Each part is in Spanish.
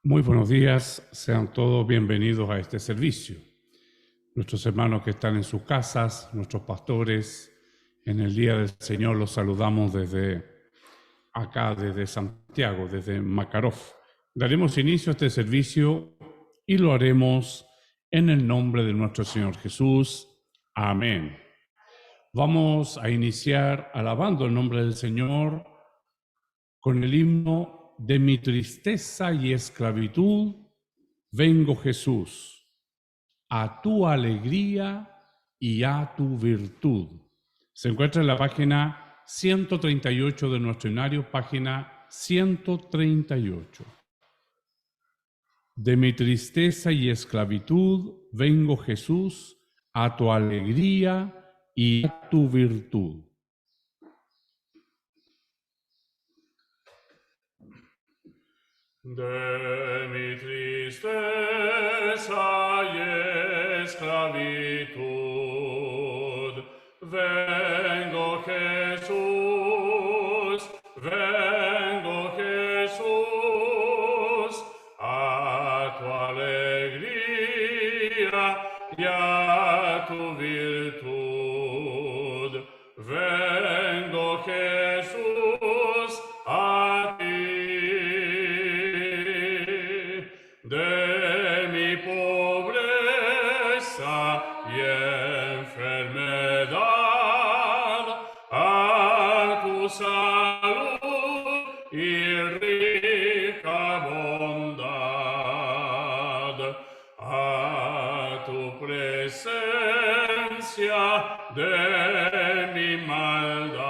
Muy buenos días, sean todos bienvenidos a este servicio. Nuestros hermanos que están en sus casas, nuestros pastores, en el Día del Señor los saludamos desde acá, desde Santiago, desde Makarov. Daremos inicio a este servicio y lo haremos en el nombre de nuestro Señor Jesús. Amén. Vamos a iniciar alabando el nombre del Señor con el himno de mi tristeza y esclavitud. Vengo, Jesús, a tu alegría y a tu virtud. Se encuentra en la página 138 de nuestro himnario, página 138. De mi tristeza y esclavitud, vengo, Jesús, a tu alegría y a tu virtud. De mi tristeza y esclavitud, vengo, Jesús, a tu alegría y a tu virtud. Vengo, Jesús, a ti. De mi pobreza y enfermedad, a tu salud y rica bondad, a tu presencia de mi maldad.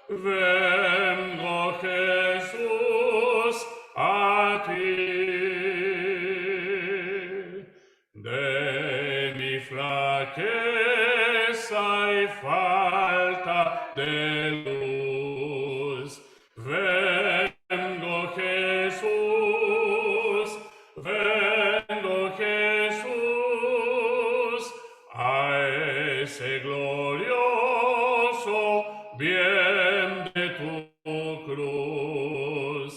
Vengo, Jesús, a ti. De mi flaqueza y falta de luz, vengo, Jesús, a ese glorioso bien de tu cruz.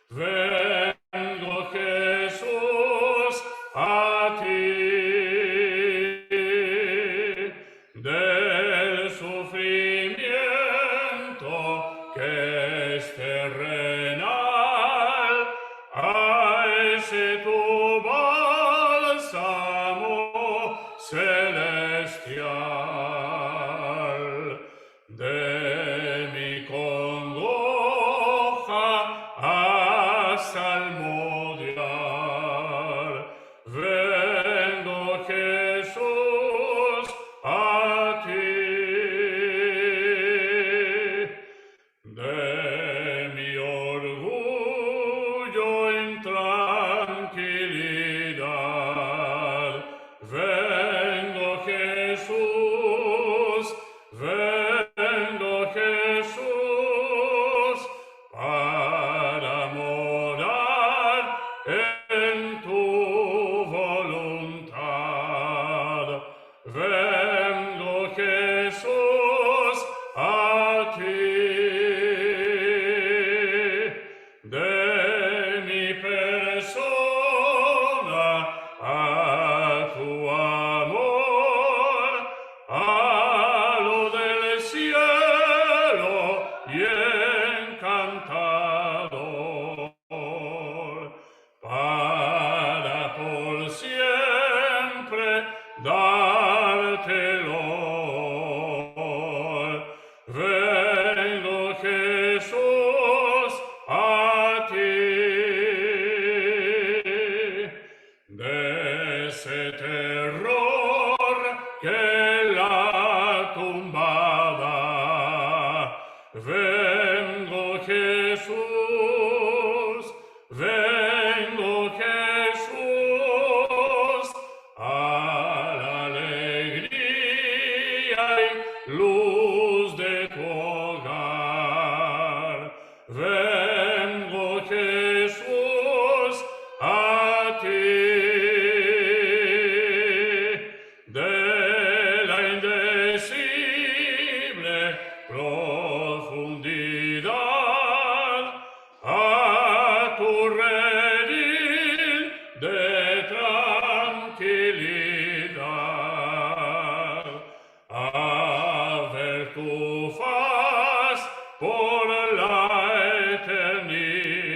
Vengo, Jesús, a ti. Del sufrimiento que es terrenal, a ese tu bálsamo celestial. De mi congoja a salmodiar, vengo, Jesús, a ti. De mi orgullo intranquilidad, vengo, Jesús, para morar en tu voluntad. Vengo, Jesús, a ti. De mi persona a tu amor, a lo del cielo y encantador, para por siempre dártelo. Vengo, Jesús, a ti. De ese terror que la tumbaba, vengo, Jesús, a la alegría y luz de tu hogar. Vengo, Jesús, a ti. De la indecible profundidad, a tu rey por la eternidad.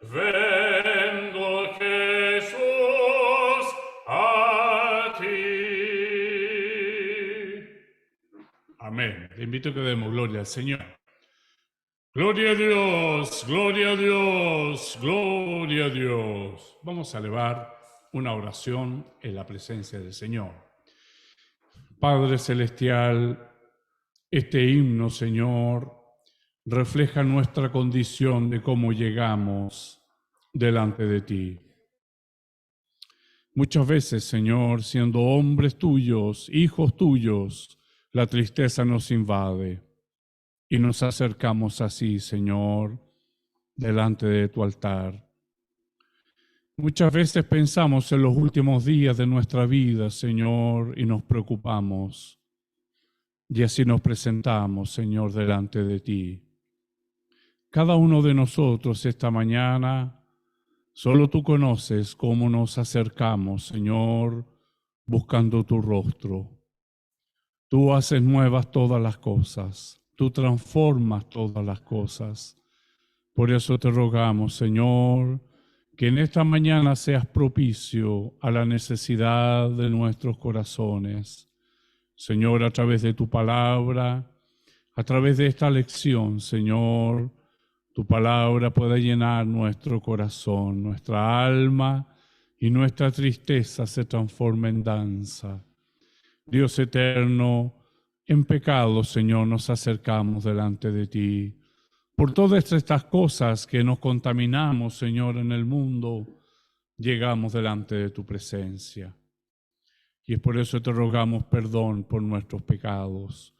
Vengo, Jesús, a ti. Amén. Te invito a que demos gloria al Señor. Gloria a Dios, gloria a Dios, gloria a Dios. Vamos a elevar una oración en la presencia del Señor. Padre Celestial, este himno, Señor, refleja nuestra condición de cómo llegamos delante de ti. Muchas veces, Señor, siendo hombres tuyos, hijos tuyos, la tristeza nos invade y nos acercamos así, Señor, delante de tu altar. Muchas veces pensamos en los últimos días de nuestra vida, Señor, y nos preocupamos. Y así nos presentamos, Señor, delante de ti. Cada uno de nosotros esta mañana, solo tú conoces cómo nos acercamos, Señor, buscando tu rostro. Tú haces nuevas todas las cosas, tú transformas todas las cosas. Por eso te rogamos, Señor, que en esta mañana seas propicio a la necesidad de nuestros corazones. Señor, a través de tu palabra, a través de esta lección, Señor, tu palabra pueda llenar nuestro corazón, nuestra alma y nuestra tristeza se transforma en danza. Dios eterno, en pecado, Señor, nos acercamos delante de ti. Por todas estas cosas que nos contaminamos, Señor, en el mundo, llegamos delante de tu presencia. Y es por eso te rogamos perdón por nuestros pecados.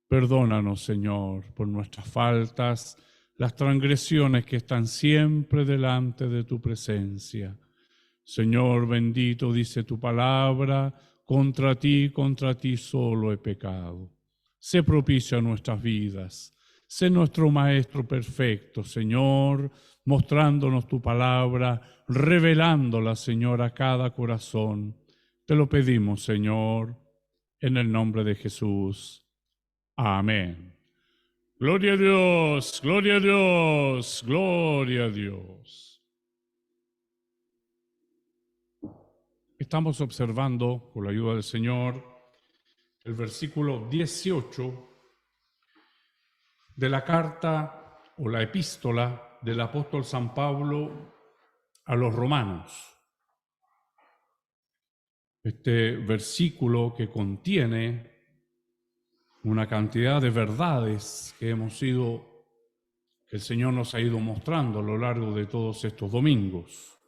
Perdónanos, Señor, por nuestras faltas, las transgresiones que están siempre delante de tu presencia. Señor bendito, dice tu palabra, contra ti solo he pecado. Sé propicio a nuestras vidas. Sé nuestro Maestro perfecto, Señor, mostrándonos tu palabra, revelándola, Señor, a cada corazón. Te lo pedimos, Señor, en el nombre de Jesús. Amén. Gloria a Dios, gloria a Dios, gloria a Dios. Estamos observando, con la ayuda del Señor, el versículo 18 de la carta o la epístola del apóstol San Pablo a los romanos. Este versículo que contiene una cantidad de verdades que el Señor nos ha ido mostrando a lo largo de todos estos domingos.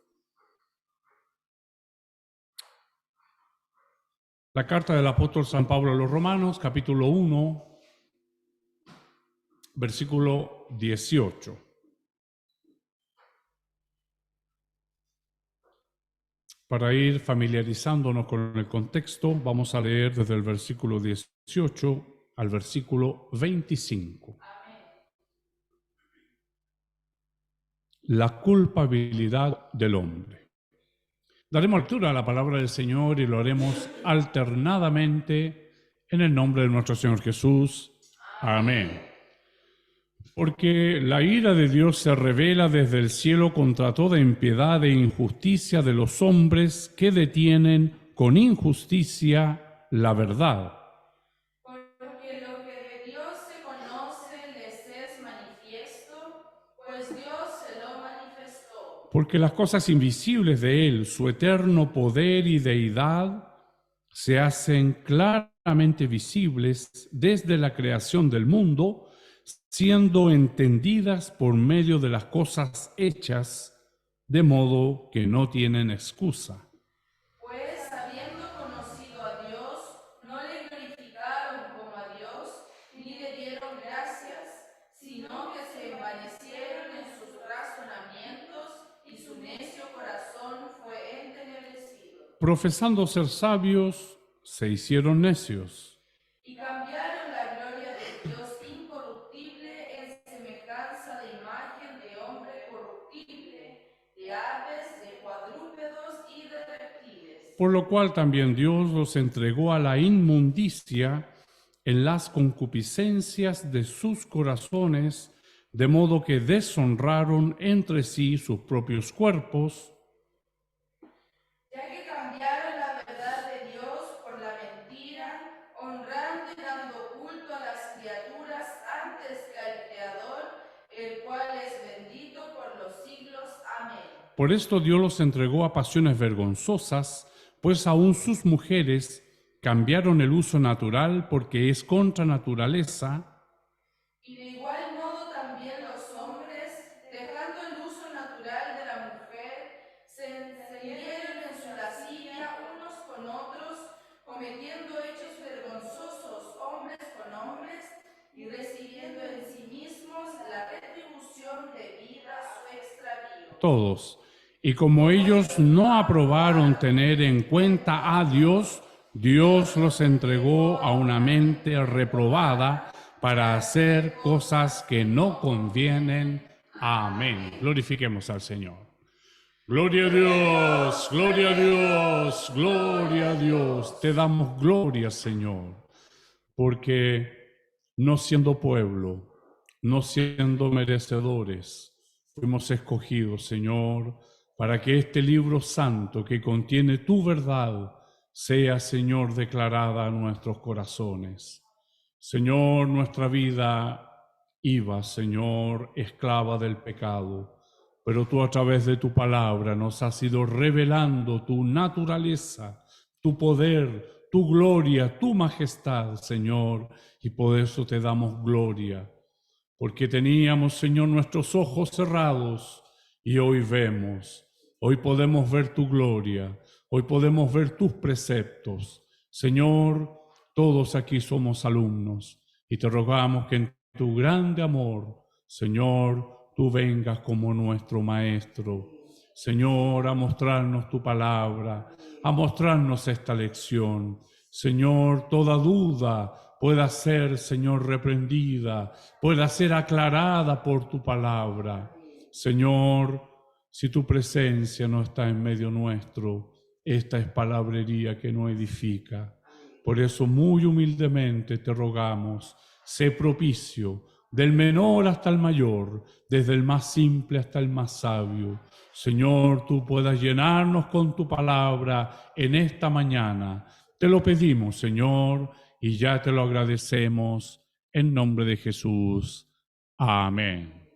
La carta del apóstol San Pablo a los Romanos, capítulo 1, versículo 18. Para ir familiarizándonos con el contexto, vamos a leer desde el versículo 18 al versículo 25. La culpabilidad del hombre. Daremos lectura a la palabra del Señor y lo haremos alternadamente en el nombre de nuestro Señor Jesús. Amén. Porque la ira de Dios se revela desde el cielo contra toda impiedad e injusticia de los hombres que detienen con injusticia la verdad. Porque lo que de Dios se conoce les es manifiesto, pues Dios se lo manifestó. Porque las cosas invisibles de Él, su eterno poder y deidad, se hacen claramente visibles desde la creación del mundo, siendo entendidas por medio de las cosas hechas, de modo que no tienen excusa. Pues habiendo conocido a Dios, no le glorificaron como a Dios, ni le dieron gracias, sino que se envanecieron en sus razonamientos, y su necio corazón fue entenebrecido. Profesando ser sabios, se hicieron necios. Y cambiaron la gloria de Dios incorruptible en semejanza de imagen de hombre corruptible, de aves, de cuadrúpedos y de reptiles. Por lo cual también Dios los entregó a la inmundicia en las concupiscencias de sus corazones, de modo que deshonraron entre sí sus propios cuerpos, ya que cambiaron la verdad de Dios por la mentira, honrando y dando culto a las criaturas antes que al Creador, el cual es bendito por los siglos. Amén. Por esto Dios los entregó a pasiones vergonzosas, pues aún sus mujeres cambiaron el uso natural porque es contra naturaleza, Y de igual modo también los hombres, dejando el uso natural de la mujer, se encendieron en su lascivia unos con otros, cometiendo hechos vergonzosos hombres con hombres y recibiendo en sí mismos la retribución debida a su extravío. todos. Y como ellos no aprobaron tener en cuenta a Dios, Dios los entregó a una mente reprobada para hacer cosas que no convienen. Amén. Glorifiquemos al Señor. Gloria a Dios, gloria a Dios, gloria a Dios. Te damos gloria, Señor, porque no siendo pueblo, no siendo merecedores, fuimos escogidos, Señor, para que este libro santo que contiene tu verdad sea, Señor, declarada a nuestros corazones. Señor, nuestra vida iba, Señor, esclava del pecado, pero tú a través de tu palabra nos has ido revelando tu naturaleza, tu poder, tu gloria, tu majestad, Señor, y por eso te damos gloria, porque teníamos, Señor, nuestros ojos cerrados y hoy vemos, hoy podemos ver tu gloria, hoy podemos ver tus preceptos. Señor, todos aquí somos alumnos y te rogamos que en tu grande amor, Señor, tú vengas como nuestro Maestro. Señor, a mostrarnos tu palabra, a mostrarnos esta lección. Señor, toda duda pueda ser, Señor, reprendida, pueda ser aclarada por tu palabra. Señor, si tu presencia no está en medio nuestro, esta es palabrería que no edifica. Por eso muy humildemente te rogamos, sé propicio del menor hasta el mayor, desde el más simple hasta el más sabio. Señor, tú puedas llenarnos con tu palabra en esta mañana. Te lo pedimos, Señor, y ya te lo agradecemos en nombre de Jesús. Amén.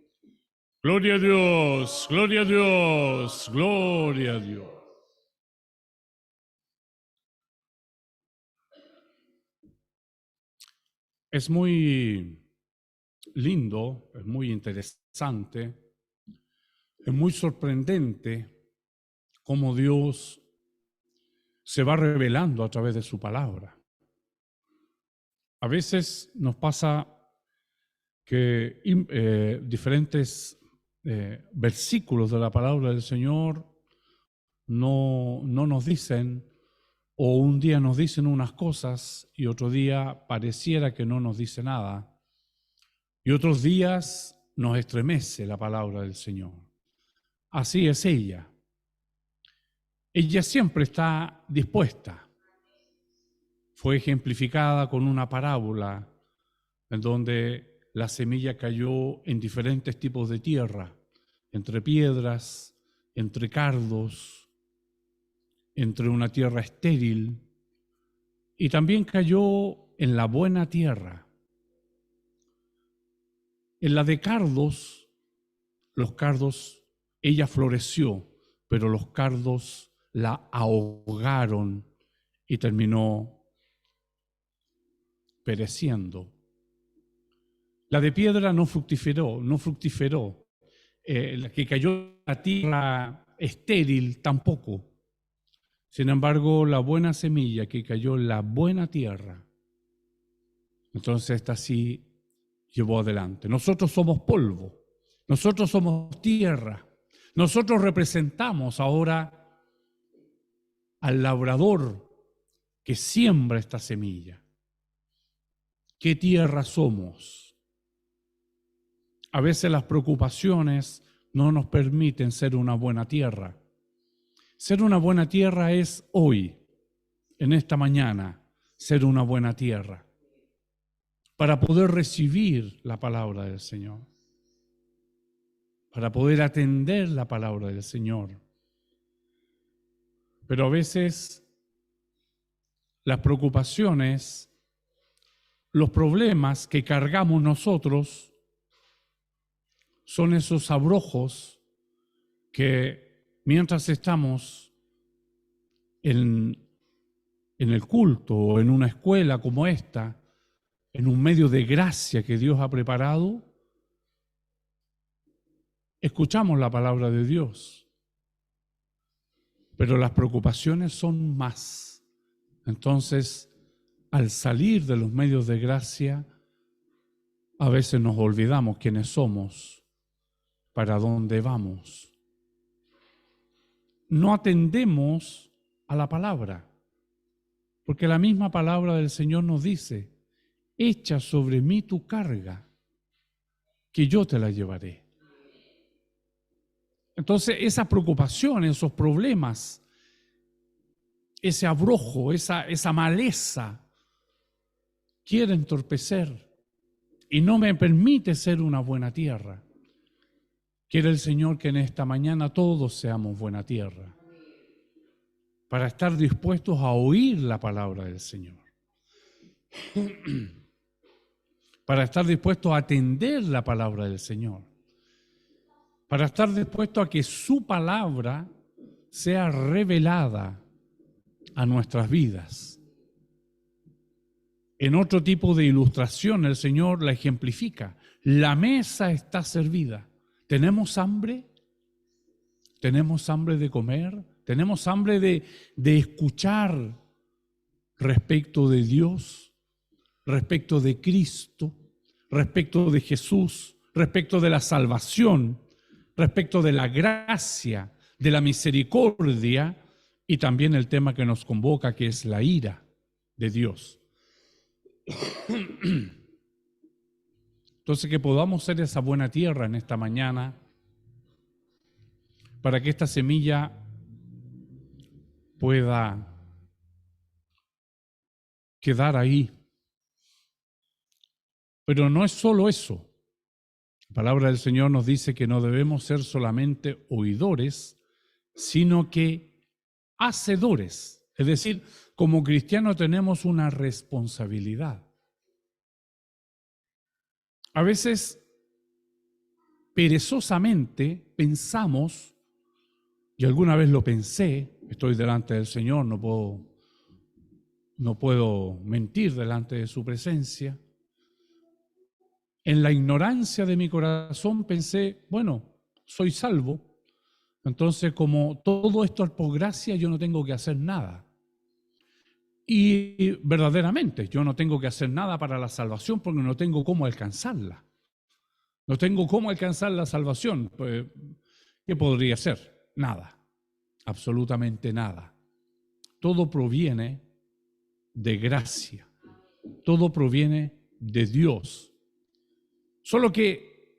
Gloria a Dios, gloria a Dios, gloria a Dios. Es muy lindo, es muy interesante, es muy sorprendente cómo Dios se va revelando a través de su palabra. A veces nos pasa que diferentes versículos de la palabra del Señor no nos dicen, o un día nos dicen unas cosas y otro día pareciera que no nos dice nada. Y otros días nos estremece la palabra del Señor. Así es ella. Ella siempre está dispuesta. Fue ejemplificada con una parábola en donde la semilla cayó en diferentes tipos de tierra, entre piedras, entre cardos, entre una tierra estéril, y también cayó en la buena tierra. En la de cardos, los cardos, ella floreció, pero los cardos la ahogaron y terminó pereciendo. La de piedra no fructiferó. La que cayó en la tierra estéril tampoco. Sin embargo, la buena semilla que cayó en la buena tierra, entonces esta sí llevó adelante. Nosotros somos polvo, nosotros somos tierra, nosotros representamos ahora al labrador que siembra esta semilla. ¿Qué tierra somos? A veces las preocupaciones no nos permiten ser una buena tierra. Ser una buena tierra es hoy, en esta mañana, ser una buena tierra. para poder recibir la palabra del Señor, para poder atender la palabra del Señor. Pero a veces las preocupaciones, los problemas que cargamos nosotros son esos abrojos que mientras estamos en el culto o en una escuela como esta, en un medio de gracia que Dios ha preparado, escuchamos la palabra de Dios, pero las preocupaciones son más. Entonces, al salir de los medios de gracia, a veces nos olvidamos quiénes somos, para dónde vamos. No atendemos a la palabra, porque la misma palabra del Señor nos dice: echa sobre mí tu carga, que yo te la llevaré. Entonces, esas preocupaciones, esos problemas, ese abrojo, esa maleza, quiere entorpecer y no me permite ser una buena tierra. Quiere el Señor que en esta mañana todos seamos buena tierra, para estar dispuestos a oír la palabra del Señor, para estar dispuestos a atender la palabra del Señor, para estar dispuestos a que su palabra sea revelada a nuestras vidas. En otro tipo de ilustración, el Señor la ejemplifica. La mesa está servida. ¿Tenemos hambre? ¿Tenemos hambre de comer? ¿Tenemos hambre de escuchar respecto de Dios, respecto de Cristo, respecto de Jesús, respecto de la salvación, respecto de la gracia, de la misericordia y también el tema que nos convoca, que es la ira de Dios? Entonces, que podamos ser esa buena tierra en esta mañana, para que esta semilla pueda quedar ahí. Pero no es solo eso. La palabra del Señor nos dice que no debemos ser solamente oidores, sino que hacedores. Es decir, como cristianos tenemos una responsabilidad. A veces, perezosamente, pensamos, y alguna vez lo pensé, estoy delante del Señor, no puedo mentir delante de su presencia. En la ignorancia de mi corazón pensé, bueno, soy salvo, entonces como todo esto es por gracia, yo no tengo que hacer nada. Y verdaderamente, yo no tengo que hacer nada para la salvación porque no tengo cómo alcanzarla. No tengo cómo alcanzar la salvación. Pues, ¿qué podría ser? Nada, absolutamente nada. Todo proviene de gracia, todo proviene de Dios. Solo que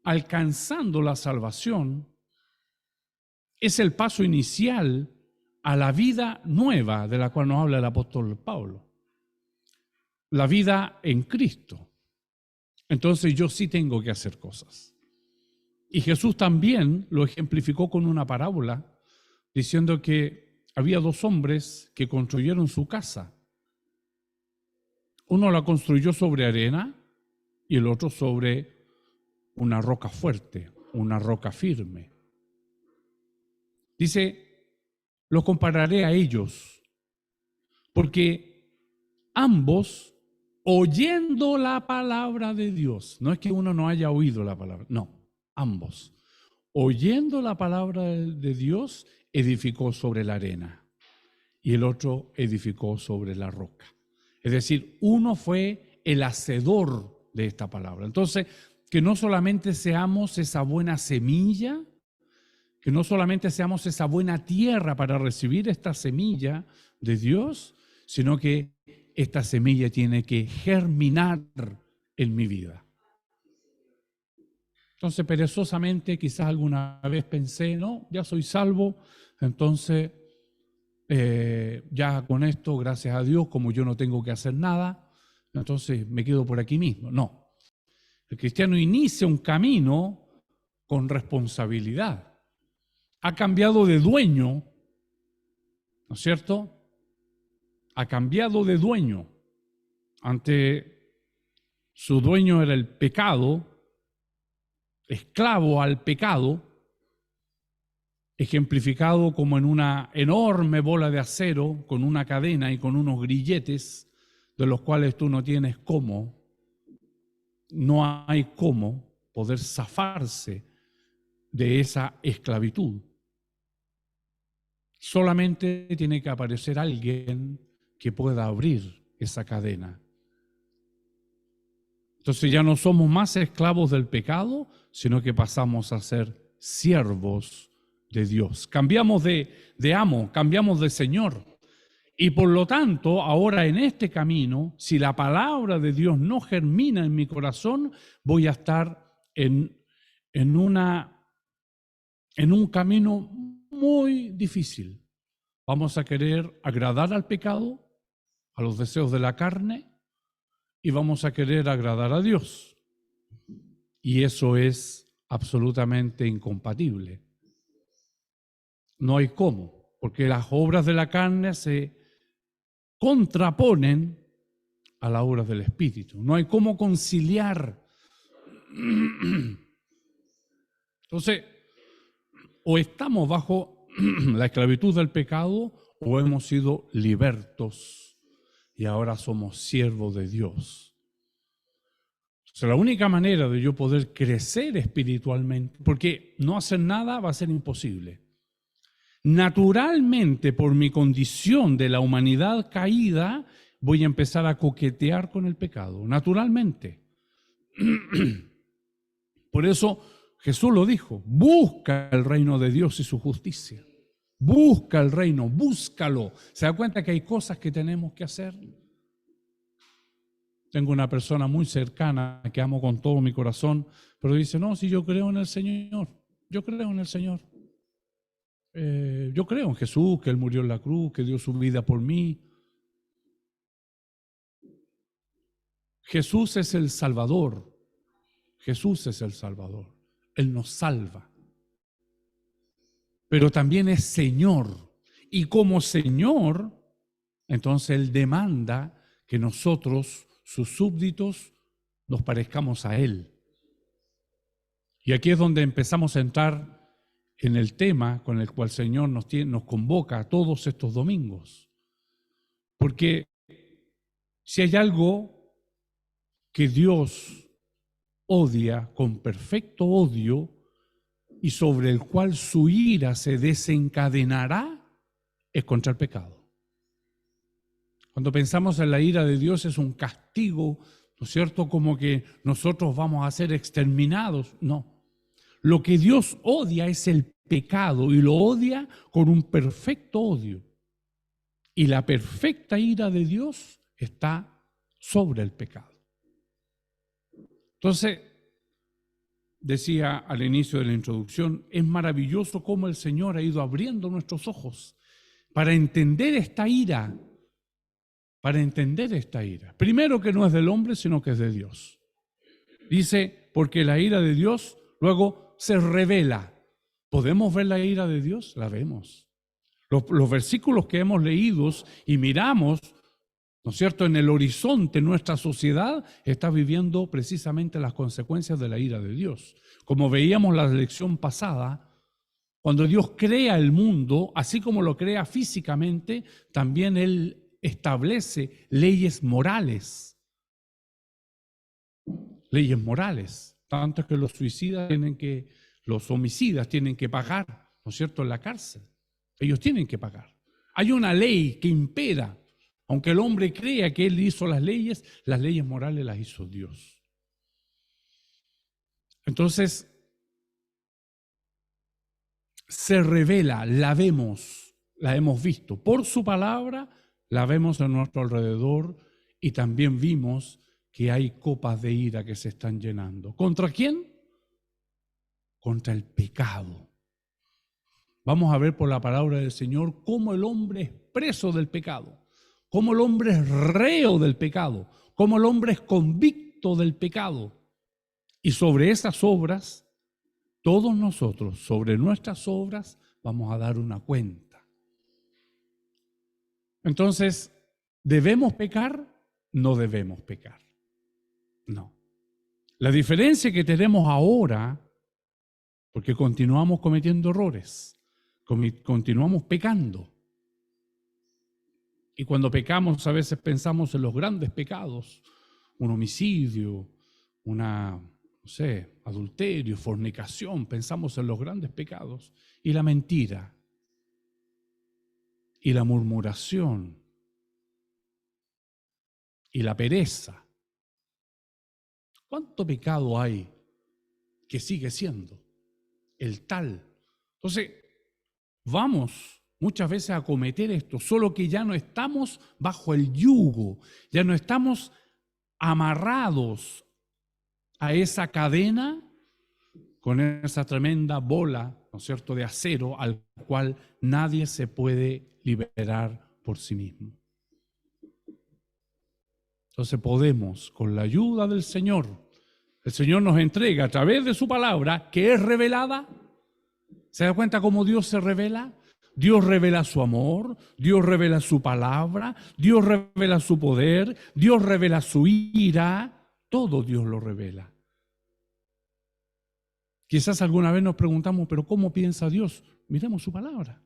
alcanzando la salvación es el paso inicial a la vida nueva de la cual nos habla el apóstol Pablo. La vida en Cristo. Entonces yo sí tengo que hacer cosas. Y Jesús también lo ejemplificó con una parábola, diciendo que había dos hombres que construyeron su casa. Uno la construyó sobre arena y el otro sobre una roca fuerte, una roca firme. Dice, los compararé a ellos, porque ambos, oyendo la palabra de Dios, no es que uno no haya oído la palabra, no, ambos, oyendo la palabra de Dios, edificó sobre la arena y el otro edificó sobre la roca. Es decir, uno fue el hacedor de esta palabra. Entonces, que no solamente seamos esa buena semilla, que no solamente seamos esa buena tierra para recibir esta semilla de Dios, sino que esta semilla tiene que germinar en mi vida. Entonces, perezosamente, quizás alguna vez pensé, no, ya soy salvo, entonces ya con esto, gracias a Dios, como yo no tengo que hacer nada, entonces me quedo por aquí mismo. No. El cristiano inicia un camino con responsabilidad. Ha cambiado de dueño, ¿no es cierto? Ha cambiado de dueño. Antes su dueño era el pecado, esclavo al pecado, ejemplificado como en una enorme bola de acero con una cadena y con unos grilletes de los cuales tú no tienes no hay cómo poder zafarse de esa esclavitud. Solamente tiene que aparecer alguien que pueda abrir esa cadena. Entonces ya no somos más esclavos del pecado, sino que pasamos a ser siervos de Dios. Cambiamos de amo, cambiamos de Señor. Y por lo tanto, ahora en este camino, si la palabra de Dios no germina en mi corazón, voy a estar en un camino muy difícil. Vamos a querer agradar al pecado, a los deseos de la carne, y vamos a querer agradar a Dios. Y eso es absolutamente incompatible. No hay cómo, porque las obras de la carne se contraponen a las obras del Espíritu. No hay cómo conciliar. Entonces, o estamos bajo la esclavitud del pecado o hemos sido libertos y ahora somos siervos de Dios. O sea, la única manera de yo poder crecer espiritualmente, porque no hacer nada va a ser imposible. Naturalmente, por mi condición de la humanidad caída, voy a empezar a coquetear con el pecado, naturalmente. Por eso Jesús lo dijo, busca el reino de Dios y su justicia. Busca el reino, búscalo. ¿Se da cuenta que hay cosas que tenemos que hacer? Tengo una persona muy cercana que amo con todo mi corazón, pero dice, no, si yo creo en el Señor, yo creo en el Señor. Yo creo en Jesús, que Él murió en la cruz, que dio su vida por mí. Jesús es el Salvador. Jesús es el Salvador. Él nos salva. Pero también es Señor. Y como Señor, entonces Él demanda que nosotros, sus súbditos, nos parezcamos a Él. Y aquí es donde empezamos a entrar en el tema con el cual el Señor nos convoca a todos estos domingos. Porque si hay algo que Dios odia con perfecto odio y sobre el cual su ira se desencadenará, es contra el pecado. Cuando pensamos en la ira de Dios es un castigo, ¿no es cierto? Como que nosotros vamos a ser exterminados. No. Lo que Dios odia es el pecado y lo odia con un perfecto odio. Y la perfecta ira de Dios está sobre el pecado. Entonces, decía al inicio de la introducción, es maravilloso cómo el Señor ha ido abriendo nuestros ojos para entender esta ira. Para entender esta ira. Primero que no es del hombre, sino que es de Dios. Dice, porque la ira de Dios luego se revela. ¿Podemos ver la ira de Dios? La vemos. Los versículos que hemos leído y miramos, ¿no es cierto?, en el horizonte nuestra sociedad está viviendo precisamente las consecuencias de la ira de Dios. Como veíamos la lección pasada, cuando Dios crea el mundo, así como lo crea físicamente, también Él establece leyes morales. Leyes morales. Tanto que los homicidas tienen que pagar, ¿no es cierto?, en la cárcel. Ellos tienen que pagar. Hay una ley que impera. Aunque el hombre crea que él hizo las leyes morales las hizo Dios. Entonces, se revela, la vemos, la hemos visto. Por su palabra, la vemos a nuestro alrededor y también vimos que hay copas de ira que se están llenando. ¿Contra quién? Contra el pecado. Vamos a ver por la palabra del Señor cómo el hombre es preso del pecado. Cómo el hombre es reo del pecado, cómo el hombre es convicto del pecado. Y sobre esas obras, todos nosotros, sobre nuestras obras, vamos a dar una cuenta. Entonces, ¿debemos pecar? No debemos pecar. No. La diferencia que tenemos ahora, porque continuamos cometiendo errores, continuamos pecando. Y cuando pecamos a veces pensamos en los grandes pecados, un homicidio, adulterio, fornicación, pensamos en los grandes pecados. Y la mentira, y la murmuración, y la pereza. ¿Cuánto pecado hay que sigue siendo el tal? Entonces, vamos muchas veces a cometer esto, solo que ya no estamos bajo el yugo, ya no estamos amarrados a esa cadena con esa tremenda bola, ¿no es cierto?, de acero al cual nadie se puede liberar por sí mismo. Entonces podemos, con la ayuda del Señor, el Señor nos entrega a través de su palabra, que es revelada. ¿Se da cuenta cómo Dios se revela? Dios revela su amor, Dios revela su palabra, Dios revela su poder, Dios revela su ira, todo Dios lo revela. Quizás alguna vez nos preguntamos, ¿pero cómo piensa Dios? Miremos su palabra.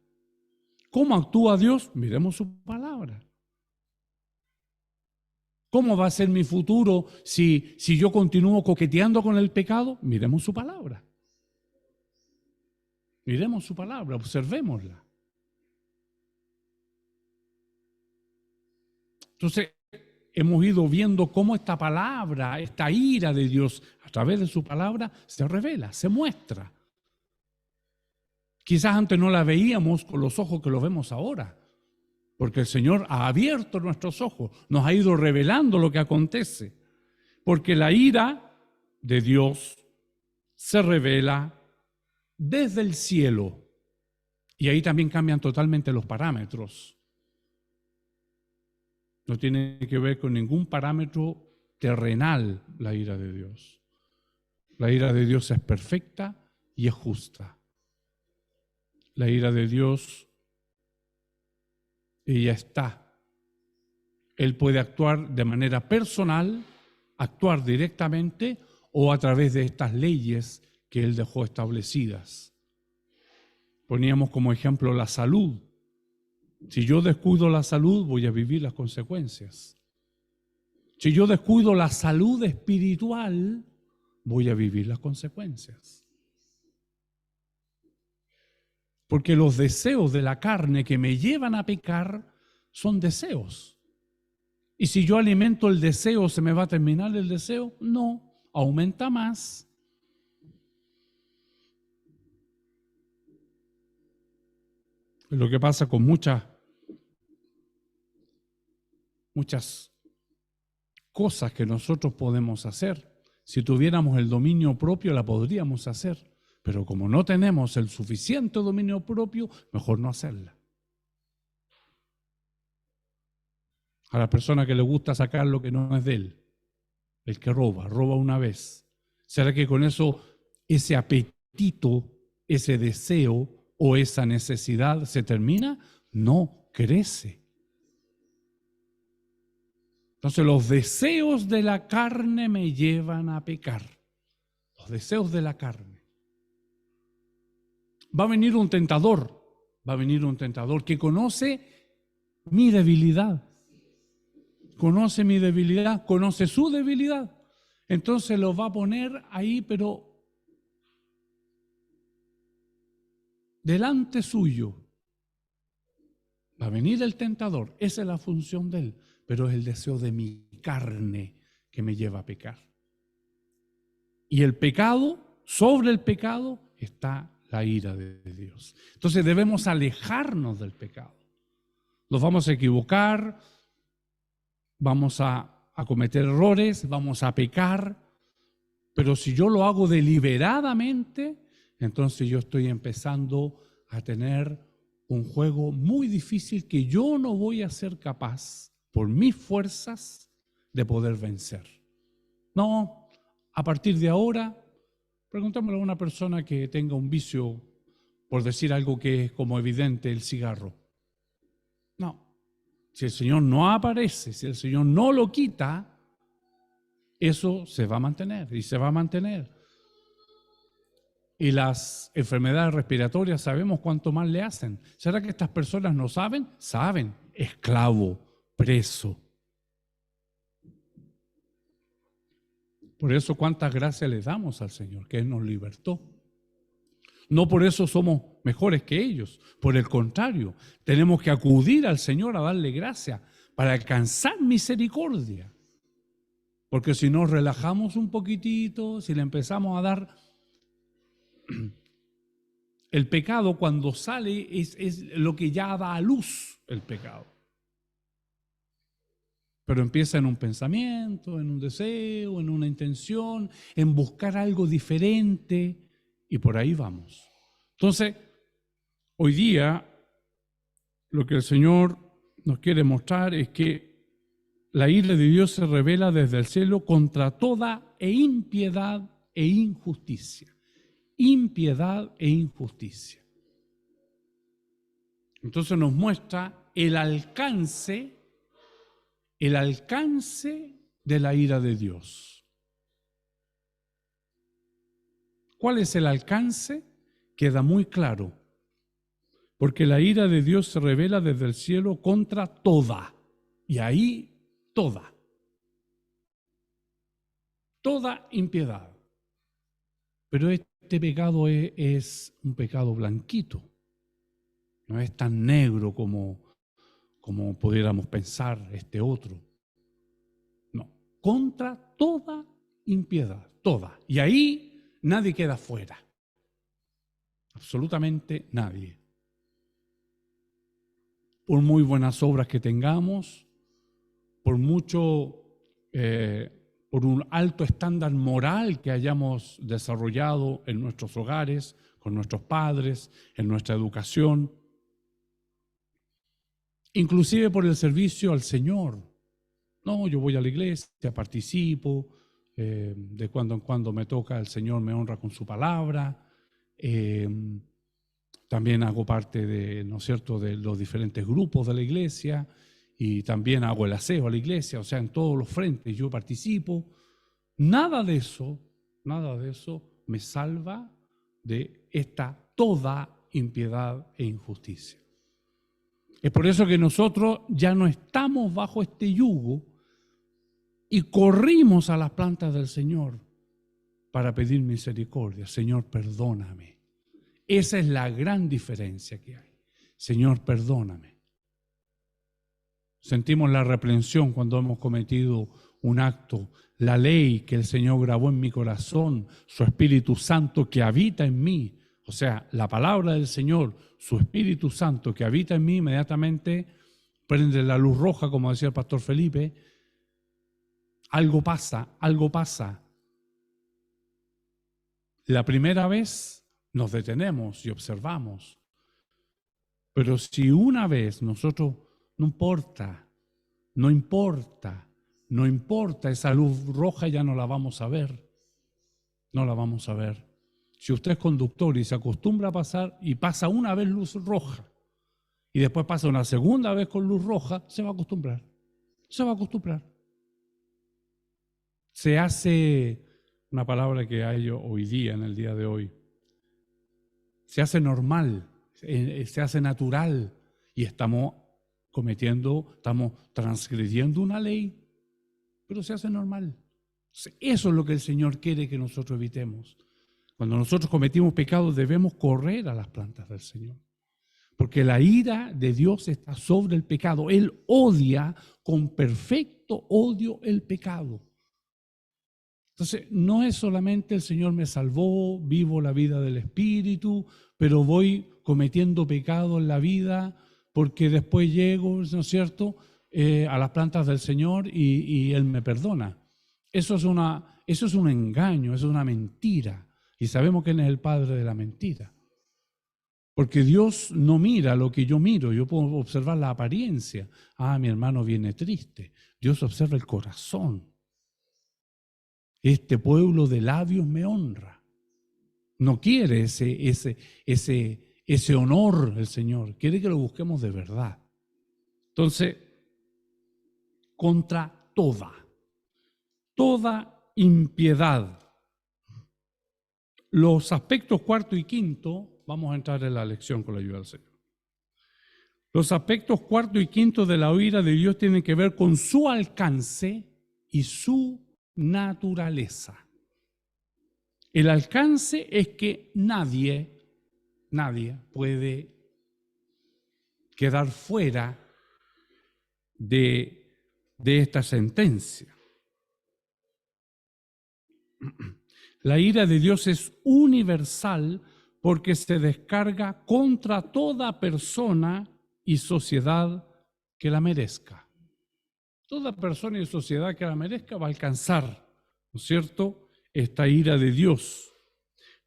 ¿Cómo actúa Dios? Miremos su palabra. ¿Cómo va a ser mi futuro si yo continúo coqueteando con el pecado? Miremos su palabra. Miremos su palabra, observémosla. Entonces, hemos ido viendo cómo esta palabra, esta ira de Dios, a través de su palabra, se revela, se muestra. Quizás antes no la veíamos con los ojos que lo vemos ahora, porque el Señor ha abierto nuestros ojos, nos ha ido revelando lo que acontece, porque la ira de Dios se revela desde el cielo, y ahí también cambian totalmente los parámetros. No tiene que ver con ningún parámetro terrenal la ira de Dios. La ira de Dios es perfecta y es justa. La ira de Dios, ella está. Él puede actuar de manera personal, actuar directamente o a través de estas leyes que Él dejó establecidas. Poníamos como ejemplo la salud. Si yo descuido la salud, voy a vivir las consecuencias. Si yo descuido la salud espiritual, voy a vivir las consecuencias. Porque los deseos de la carne que me llevan a pecar son deseos. Y si yo alimento el deseo, ¿se me va a terminar el deseo? No, aumenta más. Es lo que pasa con muchas cosas que nosotros podemos hacer. Si tuviéramos el dominio propio, la podríamos hacer. Pero como no tenemos el suficiente dominio propio, mejor no hacerla. A la persona que le gusta sacar lo que no es de él, el que roba una vez. ¿Será que con eso ese apetito, ese deseo o esa necesidad se termina? No, crece. Entonces los deseos de la carne me llevan a pecar. Los deseos de la carne. Va a venir un tentador que conoce mi debilidad. Conoce mi debilidad, conoce su debilidad. Entonces lo va a poner ahí, pero delante suyo. Va a venir el tentador, esa es la función de él, pero es el deseo de mi carne que me lleva a pecar. Y el pecado, sobre el pecado, está la ira de Dios. Entonces debemos alejarnos del pecado. Nos vamos a equivocar, vamos a cometer errores, vamos a pecar, pero si yo lo hago deliberadamente, entonces yo estoy empezando a tener un juego muy difícil que yo no voy a ser capaz, por mis fuerzas, de poder vencer. No, a partir de ahora, preguntémosle a una persona que tenga un vicio, por decir algo que es como evidente, el cigarro. No, si el Señor no aparece, si el Señor no lo quita, eso se va a mantener y se va a mantener. Y las enfermedades respiratorias sabemos cuánto mal le hacen. ¿Será que estas personas no saben? Saben, esclavo, preso. Por eso cuántas gracias le damos al Señor, que Él nos libertó. No por eso somos mejores que ellos, por el contrario, tenemos que acudir al Señor a darle gracias para alcanzar misericordia. Porque si nos relajamos un poquitito, si le empezamos a dar el pecado cuando sale es lo que ya da a luz el pecado. Pero empieza en un pensamiento, en un deseo, en una intención, en buscar algo diferente y por ahí vamos. Entonces, hoy día lo que el Señor nos quiere mostrar es que la ira de Dios se revela desde el cielo contra toda impiedad e injusticia. Impiedad e injusticia. Entonces nos muestra el alcance de la ira de Dios. ¿Cuál es el alcance? Queda muy claro, porque la ira de Dios se revela desde el cielo contra toda, y ahí toda impiedad. Pero este pecado es un pecado blanquito, no es tan negro como pudiéramos pensar este otro. No, contra toda impiedad, toda. Y ahí nadie queda fuera, absolutamente nadie. Por muy buenas obras que tengamos, por un alto estándar moral que hayamos desarrollado en nuestros hogares, con nuestros padres, en nuestra educación, inclusive por el servicio al Señor. No, yo voy a la iglesia, participo, de cuando en cuando me toca, el Señor me honra con su palabra, también hago parte de, ¿no es cierto?, de los diferentes grupos de la iglesia y también hago el aseo a la iglesia, o sea, en todos los frentes yo participo. Nada de eso me salva de esta toda impiedad e injusticia. Es por eso que nosotros ya no estamos bajo este yugo y corrimos a las plantas del Señor para pedir misericordia. Señor, perdóname. Esa es la gran diferencia que hay. Señor, perdóname. Sentimos la reprensión cuando hemos cometido un acto. La ley que el Señor grabó en mi corazón, su Espíritu Santo que habita en mí, o sea, la palabra del Señor, su Espíritu Santo que habita en mí, inmediatamente prende la luz roja, como decía el pastor Felipe. Algo pasa, algo pasa. La primera vez nos detenemos y observamos. Pero si una vez nosotros, no importa, esa luz roja ya no la vamos a ver. No la vamos a ver. Si usted es conductor y se acostumbra a pasar y pasa una vez luz roja y después pasa una segunda vez con luz roja, se va a acostumbrar. Se va a acostumbrar. Se hace, una palabra que hay hoy día, en el día de hoy, se hace normal, se hace natural y estamos transgrediendo una ley, pero se hace normal. Eso es lo que el Señor quiere que nosotros evitemos. Cuando nosotros cometimos pecados debemos correr a las plantas del Señor, porque la ira de Dios está sobre el pecado. Él odia con perfecto odio el pecado. Entonces, no es solamente el Señor me salvó, vivo la vida del Espíritu, pero voy cometiendo pecado en la vida porque después llego, ¿no es cierto?, a las plantas del Señor y Él me perdona. Eso es un engaño, eso es una mentira. Y sabemos que Él es el padre de la mentira. Porque Dios no mira lo que yo miro, yo puedo observar la apariencia. Ah, mi hermano viene triste. Dios observa el corazón. Este pueblo de labios me honra. No quiere ese honor el Señor, quiere que lo busquemos de verdad. Entonces, contra toda impiedad. Los aspectos cuarto y quinto, vamos a entrar en la lección con la ayuda del Señor. Los aspectos cuarto y quinto de la ira de Dios tienen que ver con su alcance y su naturaleza. El alcance es que nadie puede quedar fuera de esta sentencia. La ira de Dios es universal porque se descarga contra toda persona y sociedad que la merezca. Toda persona y sociedad que la merezca va a alcanzar, ¿no es cierto?, esta ira de Dios.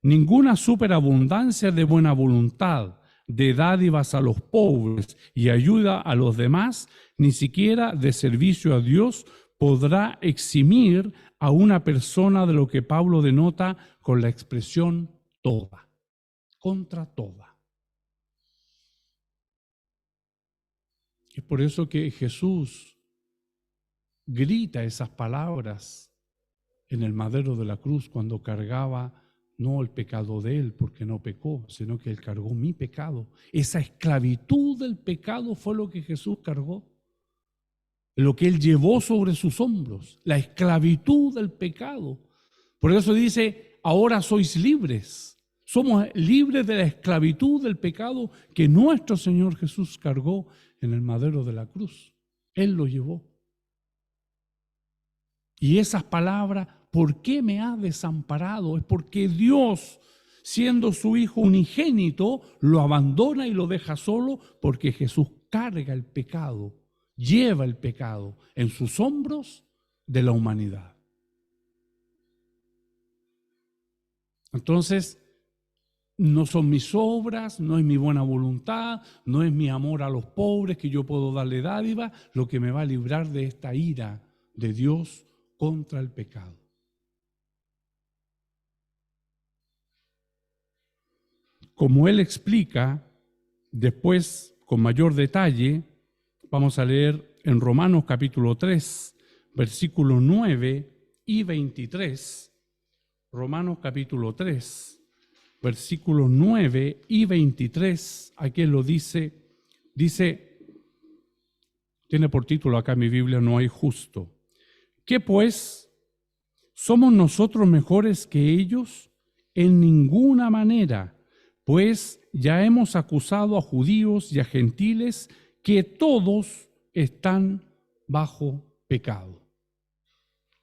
Ninguna superabundancia de buena voluntad, de dádivas a los pobres y ayuda a los demás, ni siquiera de servicio a Dios, podrá eximir a una persona de lo que Pablo denota con la expresión toda, contra toda. Es por eso que Jesús grita esas palabras en el madero de la cruz cuando cargaba no el pecado de él, porque no pecó, sino que él cargó mi pecado. Esa esclavitud del pecado fue lo que Jesús cargó, lo que él llevó sobre sus hombros, la esclavitud del pecado. Por eso dice, ahora sois libres. Somos libres de la esclavitud del pecado que nuestro Señor Jesús cargó en el madero de la cruz. Él lo llevó. Y esas palabras, ¿por qué me has desamparado? Es porque Dios, siendo su Hijo unigénito, lo abandona y lo deja solo porque Jesús carga el pecado, lleva el pecado en sus hombros de la humanidad. Entonces, no son mis obras, no es mi buena voluntad, no es mi amor a los pobres que yo puedo darle dádiva, lo que me va a librar de esta ira de Dios contra el pecado. Como él explica después con mayor detalle, vamos a leer en Romanos capítulo 3, versículos 9 y 23. Romanos capítulo 3, versículos 9 y 23. Aquí lo dice, tiene por título acá en mi Biblia, no hay justo. ¿Qué pues? ¿Somos nosotros mejores que ellos? En ninguna manera, pues ya hemos acusado a judíos y a gentiles que todos están bajo pecado.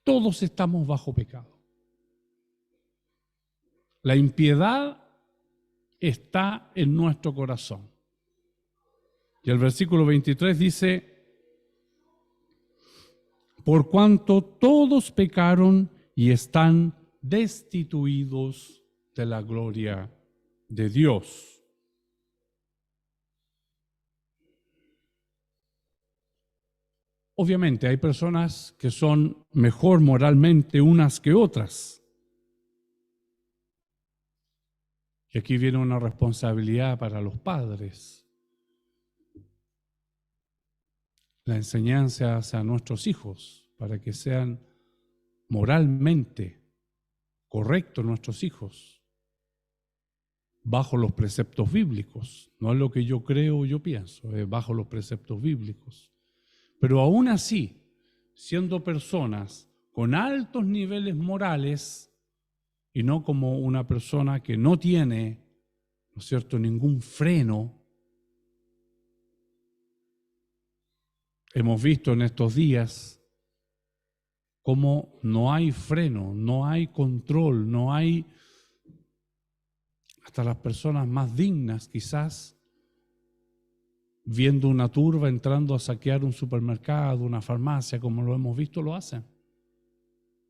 Todos estamos bajo pecado. La impiedad está en nuestro corazón. Y el versículo 23 dice, por cuanto todos pecaron y están destituidos de la gloria de Dios. Obviamente hay personas que son mejor moralmente unas que otras. Y aquí viene una responsabilidad para los padres. La enseñanza hacia nuestros hijos para que sean moralmente correctos nuestros hijos, bajo los preceptos bíblicos. No es lo que yo creo o yo pienso, es bajo los preceptos bíblicos. Pero aún así, siendo personas con altos niveles morales y no como una persona que no tiene, ¿no es cierto?, ningún freno. Hemos visto en estos días cómo no hay freno, no hay control, no hay, hasta las personas más dignas quizás, viendo una turba entrando a saquear un supermercado, una farmacia, como lo hemos visto, lo hacen.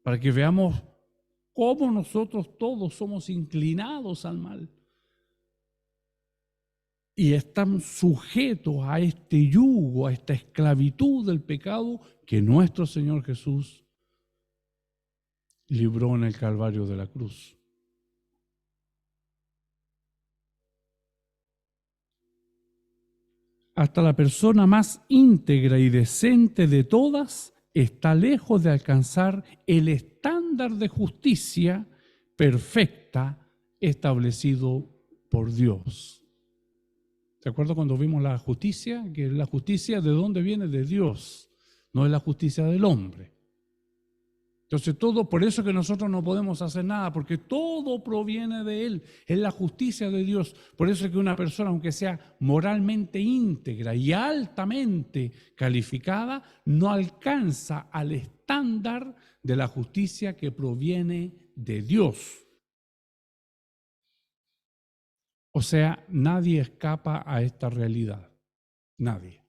Para que veamos cómo nosotros todos somos inclinados al mal. y están sujetos a este yugo, a esta esclavitud del pecado que nuestro Señor Jesús libró en el Calvario de la cruz. Hasta la persona más íntegra y decente de todas está lejos de alcanzar el estándar de justicia perfecta establecido por Dios. ¿Se acuerdan cuando vimos la justicia? Que la justicia, ¿de dónde viene? De Dios, no es la justicia del hombre. Entonces todo, por eso que nosotros no podemos hacer nada, porque todo proviene de Él, es la justicia de Dios. Por eso es que una persona, aunque sea moralmente íntegra y altamente calificada, no alcanza al estándar de la justicia que proviene de Dios. O sea, nadie escapa a esta realidad, nadie.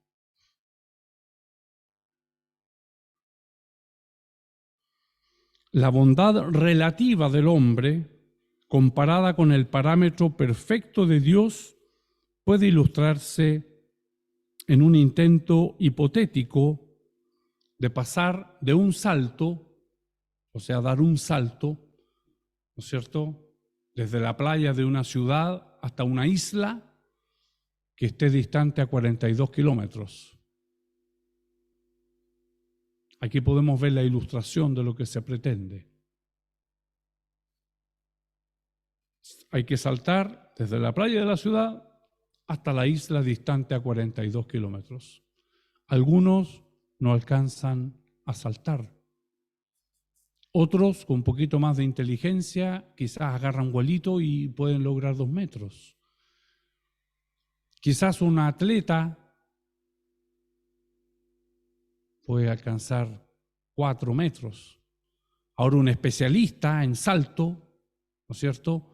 La bondad relativa del hombre, comparada con el parámetro perfecto de Dios, puede ilustrarse en un intento hipotético de pasar de un salto, o sea, dar un salto, ¿no es cierto?, desde la playa de una ciudad hasta una isla que esté distante a 42 kilómetros. Aquí podemos ver la ilustración de lo que se pretende. Hay que saltar desde la playa de la ciudad hasta la isla distante a 42 kilómetros. Algunos no alcanzan a saltar. Otros, con un poquito más de inteligencia, quizás agarran vuelito y pueden lograr 2 metros. Quizás un atleta puede alcanzar 4 metros. Ahora un especialista en salto, ¿no es cierto?,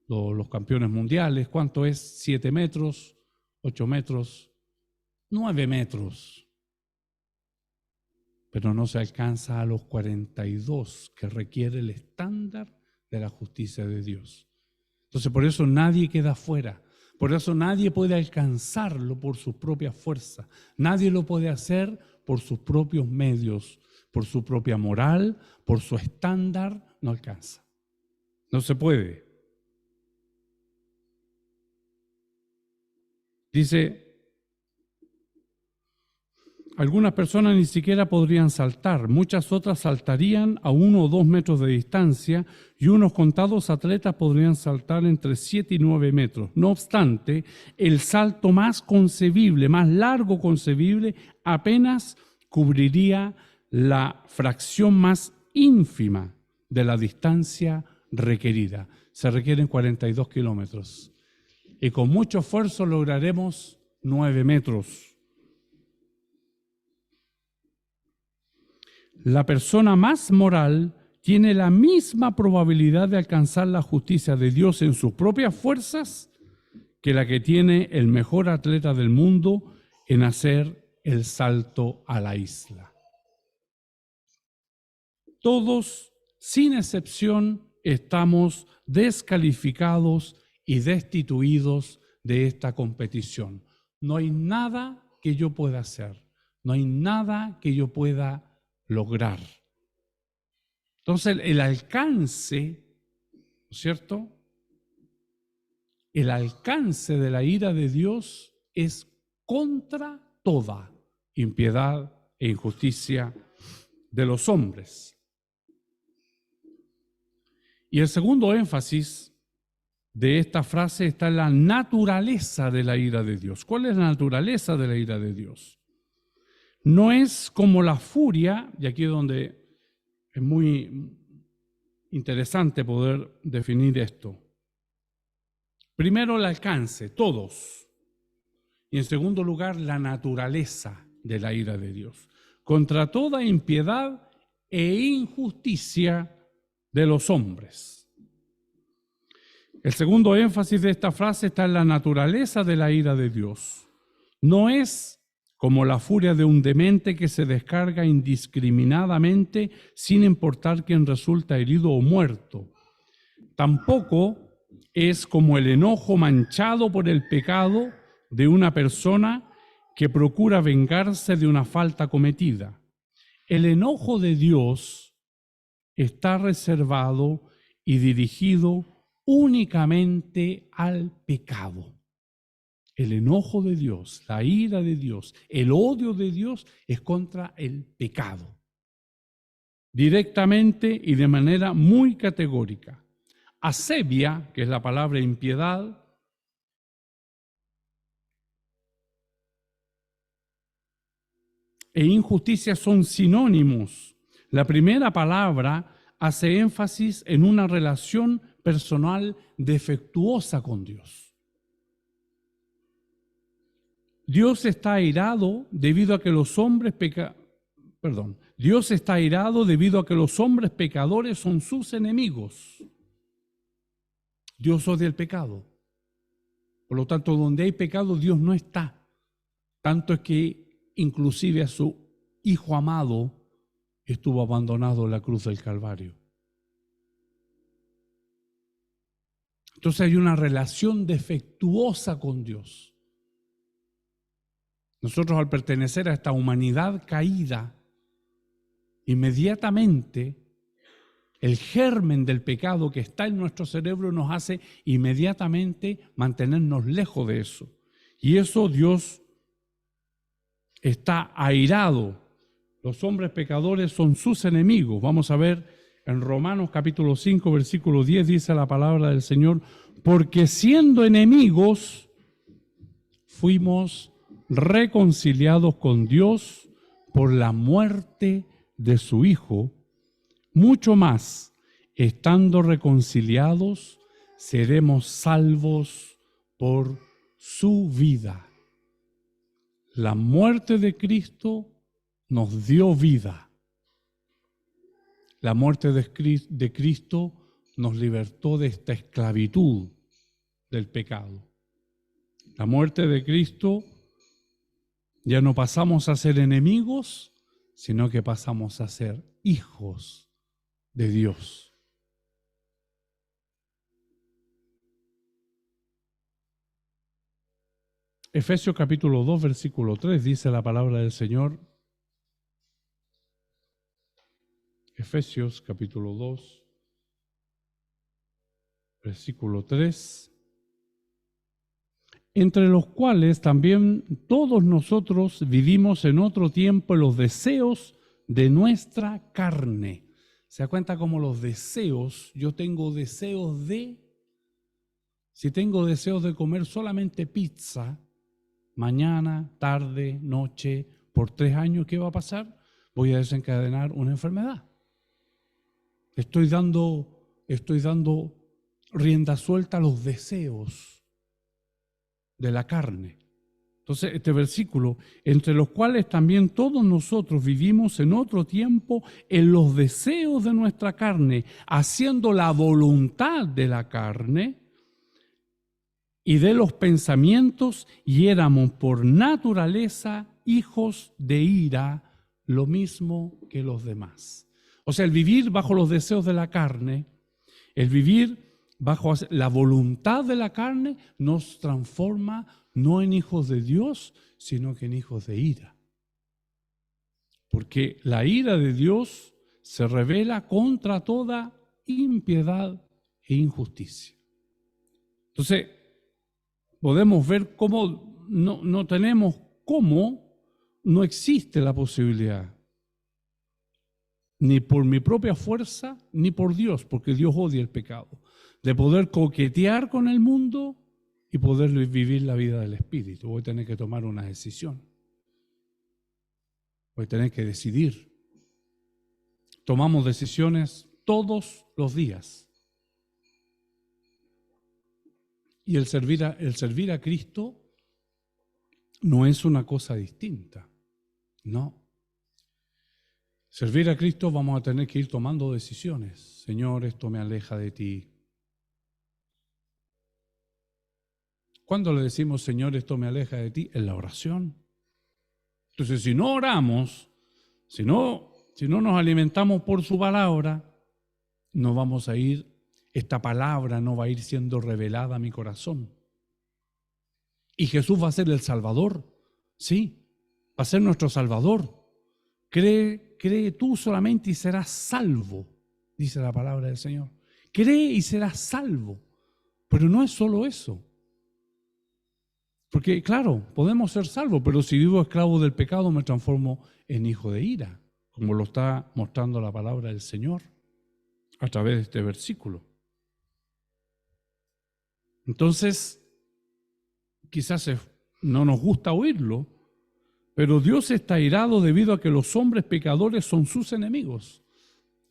los campeones mundiales, ¿cuánto es? 7 metros, 8 metros, 9 metros. Pero no se alcanza a los 42 que requiere el estándar de la justicia de Dios. Entonces por eso nadie queda fuera. Por eso nadie puede alcanzarlo por sus propias fuerzas. Nadie lo puede hacer por sus propios medios, por su propia moral, por su estándar, no alcanza. No se puede. Dice, algunas personas ni siquiera podrían saltar, muchas otras saltarían a 1 o 2 metros de distancia y unos contados atletas podrían saltar entre 7 y 9 metros. No obstante, el salto más concebible, más largo concebible, apenas cubriría la fracción más ínfima de la distancia requerida. Se requieren 42 kilómetros. Y con mucho esfuerzo lograremos 9 metros. La persona más moral tiene la misma probabilidad de alcanzar la justicia de Dios en sus propias fuerzas que la que tiene el mejor atleta del mundo en hacer el salto a la isla. Todos, sin excepción, estamos descalificados y destituidos de esta competición. No hay nada que yo pueda hacer, no hay nada que yo pueda lograr. Entonces el alcance, ¿no es cierto? El alcance de la ira de Dios es contra toda impiedad e injusticia de los hombres. Y el segundo énfasis de esta frase está en la naturaleza de la ira de Dios. ¿Cuál es la naturaleza de la ira de Dios? No es como la furia, y aquí es donde es muy interesante poder definir esto. Primero, el alcance, todos. Y en segundo lugar, la naturaleza de la ira de Dios. Contra toda impiedad e injusticia de los hombres. El segundo énfasis de esta frase está en la naturaleza de la ira de Dios. No es como la furia de un demente que se descarga indiscriminadamente sin importar quién resulta herido o muerto. Tampoco es como el enojo manchado por el pecado de una persona que procura vengarse de una falta cometida. El enojo de Dios está reservado y dirigido únicamente al pecado. El enojo de Dios, la ira de Dios, el odio de Dios es contra el pecado. Directamente y de manera muy categórica. Asebia, que es la palabra impiedad, e injusticia son sinónimos. La primera palabra hace énfasis en una relación personal defectuosa con Dios. Dios está airado debido a que los hombres Dios está airado debido a que los hombres pecadores son sus enemigos. Dios odia el pecado. Por lo tanto, donde hay pecado, Dios no está. Tanto es que inclusive a su Hijo amado estuvo abandonado en la cruz del Calvario. Entonces hay una relación defectuosa con Dios. Nosotros, al pertenecer a esta humanidad caída, inmediatamente el germen del pecado que está en nuestro cerebro nos hace inmediatamente mantenernos lejos de eso. Y eso Dios está airado. Los hombres pecadores son sus enemigos. Vamos a ver en Romanos capítulo 5, versículo 10, dice la palabra del Señor: porque siendo enemigos, fuimos reconciliados con Dios por la muerte de su Hijo. Mucho más, estando reconciliados, seremos salvos por su vida. La muerte de Cristo nos dio vida. La muerte de Cristo nos libertó de esta esclavitud del pecado. La muerte de Cristo, ya no pasamos a ser enemigos, sino que pasamos a ser hijos de Dios. Efesios capítulo 2, versículo 3, dice la palabra del Señor. Efesios capítulo 2, versículo 3. Entre los cuales también todos nosotros vivimos en otro tiempo en los deseos de nuestra carne. ¿Se da cuenta cómo los deseos? Yo tengo deseos si tengo deseos de comer solamente pizza, mañana, tarde, noche, por 3 años, ¿qué va a pasar? Voy a desencadenar una enfermedad. Estoy dando rienda suelta a los deseos de la carne. Entonces, este versículo, entre los cuales también todos nosotros vivimos en otro tiempo en los deseos de nuestra carne, haciendo la voluntad de la carne y de los pensamientos, y éramos por naturaleza hijos de ira, lo mismo que los demás. O sea, el vivir bajo los deseos de la carne, el vivir bajo la voluntad de la carne, nos transforma no en hijos de Dios, sino que en hijos de ira. Porque la ira de Dios se revela contra toda impiedad e injusticia. Entonces, podemos ver cómo no existe la posibilidad, ni por mi propia fuerza, ni por Dios, porque Dios odia el pecado, de poder coquetear con el mundo y poder vivir la vida del Espíritu. Voy a tener que tomar una decisión. Voy a tener que decidir. Tomamos decisiones todos los días. Y el servir a Cristo no es una cosa distinta. No. Servir a Cristo vamos a tener que ir tomando decisiones. Señor, esto me aleja de ti. ¿Cuándo le decimos, Señor, esto me aleja de ti? En la oración. Entonces, si no oramos, si no nos alimentamos por su palabra, no vamos a ir, esta palabra no va a ir siendo revelada a mi corazón. y Jesús va a ser el Salvador. Sí, va a ser nuestro Salvador. Cree tú solamente y serás salvo, dice la palabra del Señor. Cree y serás salvo. Pero no es solo eso. Porque claro, podemos ser salvos, pero si vivo esclavo del pecado me transformo en hijo de ira, como lo está mostrando la palabra del Señor a través de este versículo. Entonces, quizás no nos gusta oírlo, pero Dios está airado debido a que los hombres pecadores son sus enemigos.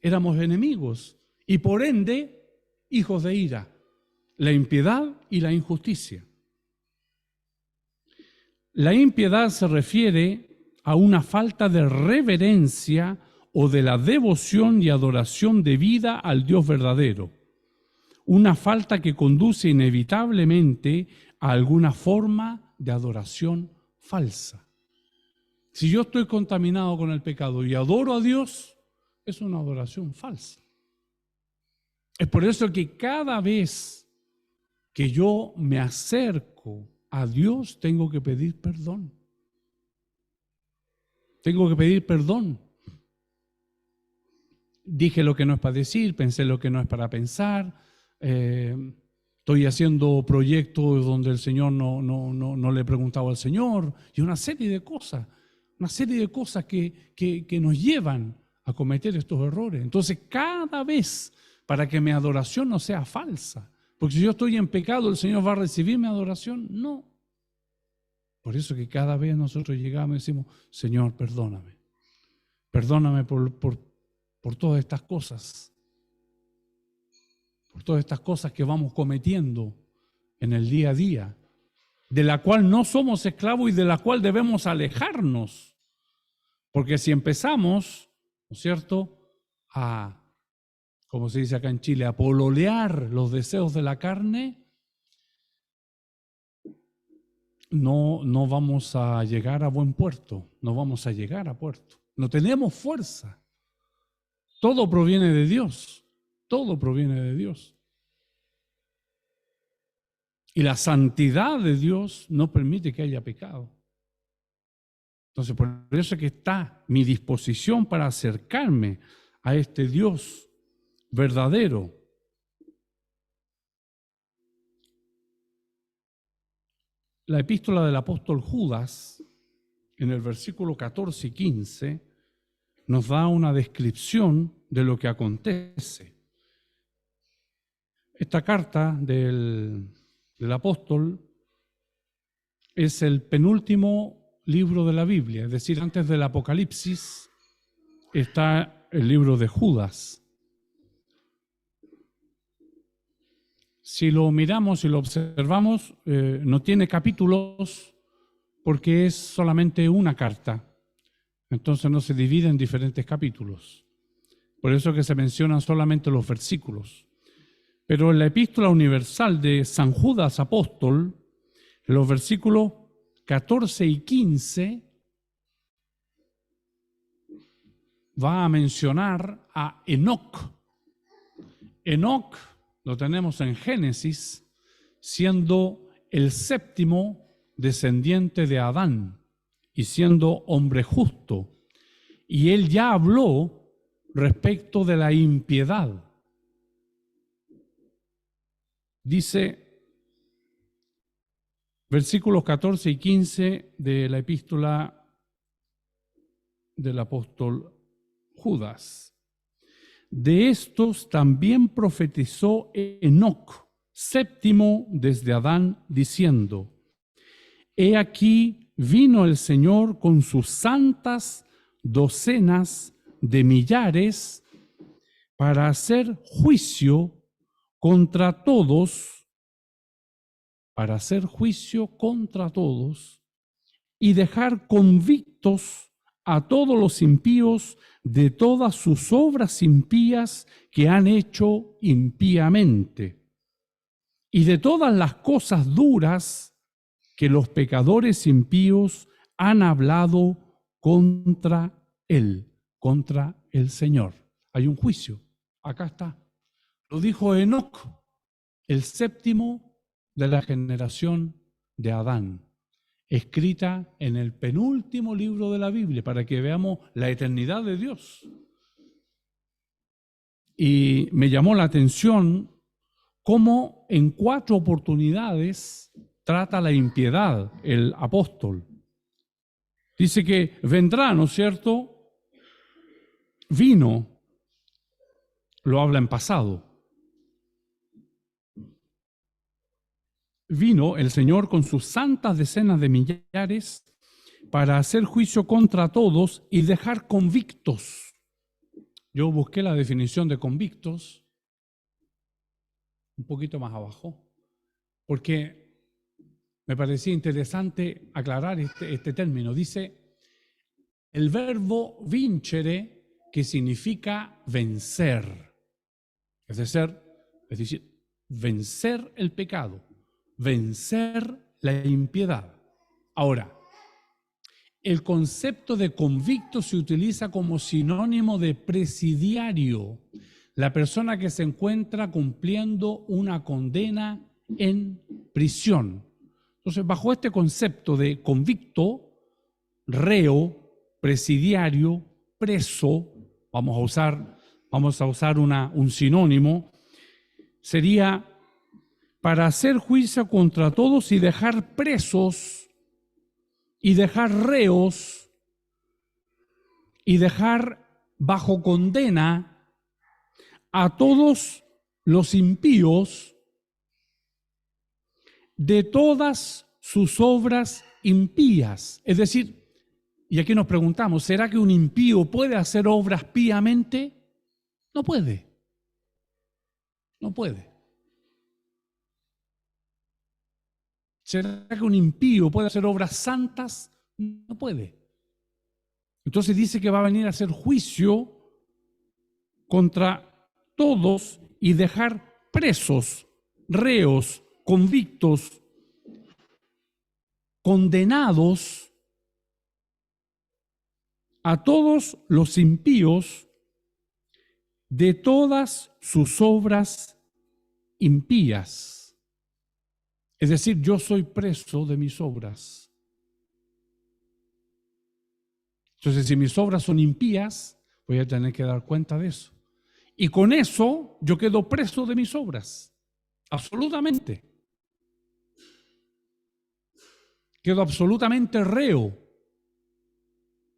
Éramos enemigos y por ende hijos de ira, la impiedad y la injusticia. La impiedad se refiere a una falta de reverencia o de la devoción y adoración debida al Dios verdadero. Una falta que conduce inevitablemente a alguna forma de adoración falsa. Si yo estoy contaminado con el pecado y adoro a Dios, es una adoración falsa. Es por eso que cada vez que yo me acerco a Dios, tengo que pedir perdón. Tengo que pedir perdón. Dije lo que no es para decir, pensé lo que no es para pensar. Estoy haciendo proyectos donde el Señor no le he preguntado al Señor. Y una serie de cosas que nos llevan a cometer estos errores. Entonces, cada vez, para que mi adoración no sea falsa, porque si yo estoy en pecado, ¿el Señor va a recibir mi adoración? No. Por eso que cada vez nosotros llegamos y decimos, Señor, perdóname. Perdóname por todas estas cosas. Por todas estas cosas que vamos cometiendo en el día a día, de la cual no somos esclavos y de la cual debemos alejarnos. Porque si empezamos, ¿no es cierto?, como se dice acá en Chile, a pololear los deseos de la carne, no vamos a llegar a buen puerto, no vamos a llegar a puerto. No tenemos fuerza. Todo proviene de Dios, todo proviene de Dios. Y la santidad de Dios no permite que haya pecado. Entonces, por eso es que está mi disposición para acercarme a este Dios verdadero. La epístola del apóstol Judas, en el versículo 14 y 15, nos da una descripción de lo que acontece. Esta carta del apóstol es el penúltimo libro de la Biblia, es decir, antes del Apocalipsis está el libro de Judas. Si lo miramos y lo observamos, no tiene capítulos porque es solamente una carta. Entonces no se divide en diferentes capítulos. Por eso que se mencionan solamente los versículos. Pero en la epístola universal de San Judas apóstol, en los versículos 14 y 15, va a mencionar a Enoc. Enoc lo tenemos en Génesis, siendo el séptimo descendiente de Adán y siendo hombre justo. Y él ya habló respecto de la impiedad. Dice, versículos 14 y 15 de la epístola del apóstol Judas. De estos también profetizó Enoc, séptimo desde Adán, diciendo: He aquí vino el Señor con sus santas docenas de millares para hacer juicio contra todos, y dejar convictos a todos los impíos de todas sus obras impías que han hecho impíamente, y de todas las cosas duras que los pecadores impíos han hablado contra él, contra el Señor. Hay un juicio, acá está. Lo dijo Enoc, el séptimo de la generación de Adán, escrita en el penúltimo libro de la Biblia, para que veamos la eternidad de Dios. Y me llamó la atención cómo en 4 oportunidades trata la impiedad el apóstol. Dice que vendrá, ¿no es cierto? Vino, lo habla en pasado. Vino el Señor con sus santas decenas de millares para hacer juicio contra todos y dejar convictos. Yo busqué la definición de convictos un poquito más abajo, porque me parecía interesante aclarar este término. Dice el verbo vincere, que significa vencer, es decir, vencer el pecado, vencer la impiedad. Ahora, el concepto de convicto se utiliza como sinónimo de presidiario, la persona que se encuentra cumpliendo una condena en prisión. Entonces, bajo este concepto de convicto, reo, presidiario, preso, vamos a usar un sinónimo, sería para hacer juicio contra todos y dejar presos y dejar reos y dejar bajo condena a todos los impíos de todas sus obras impías. Es decir, y aquí nos preguntamos, ¿será que un impío puede hacer obras píamente? No puede. No puede. ¿Será que un impío puede hacer obras santas? No puede. Entonces dice que va a venir a hacer juicio contra todos y dejar presos, reos, convictos, condenados a todos los impíos de todas sus obras impías. Es decir, yo soy preso de mis obras. Entonces, si mis obras son impías, voy a tener que dar cuenta de eso. Y con eso yo quedo preso de mis obras. Absolutamente. Quedo absolutamente reo.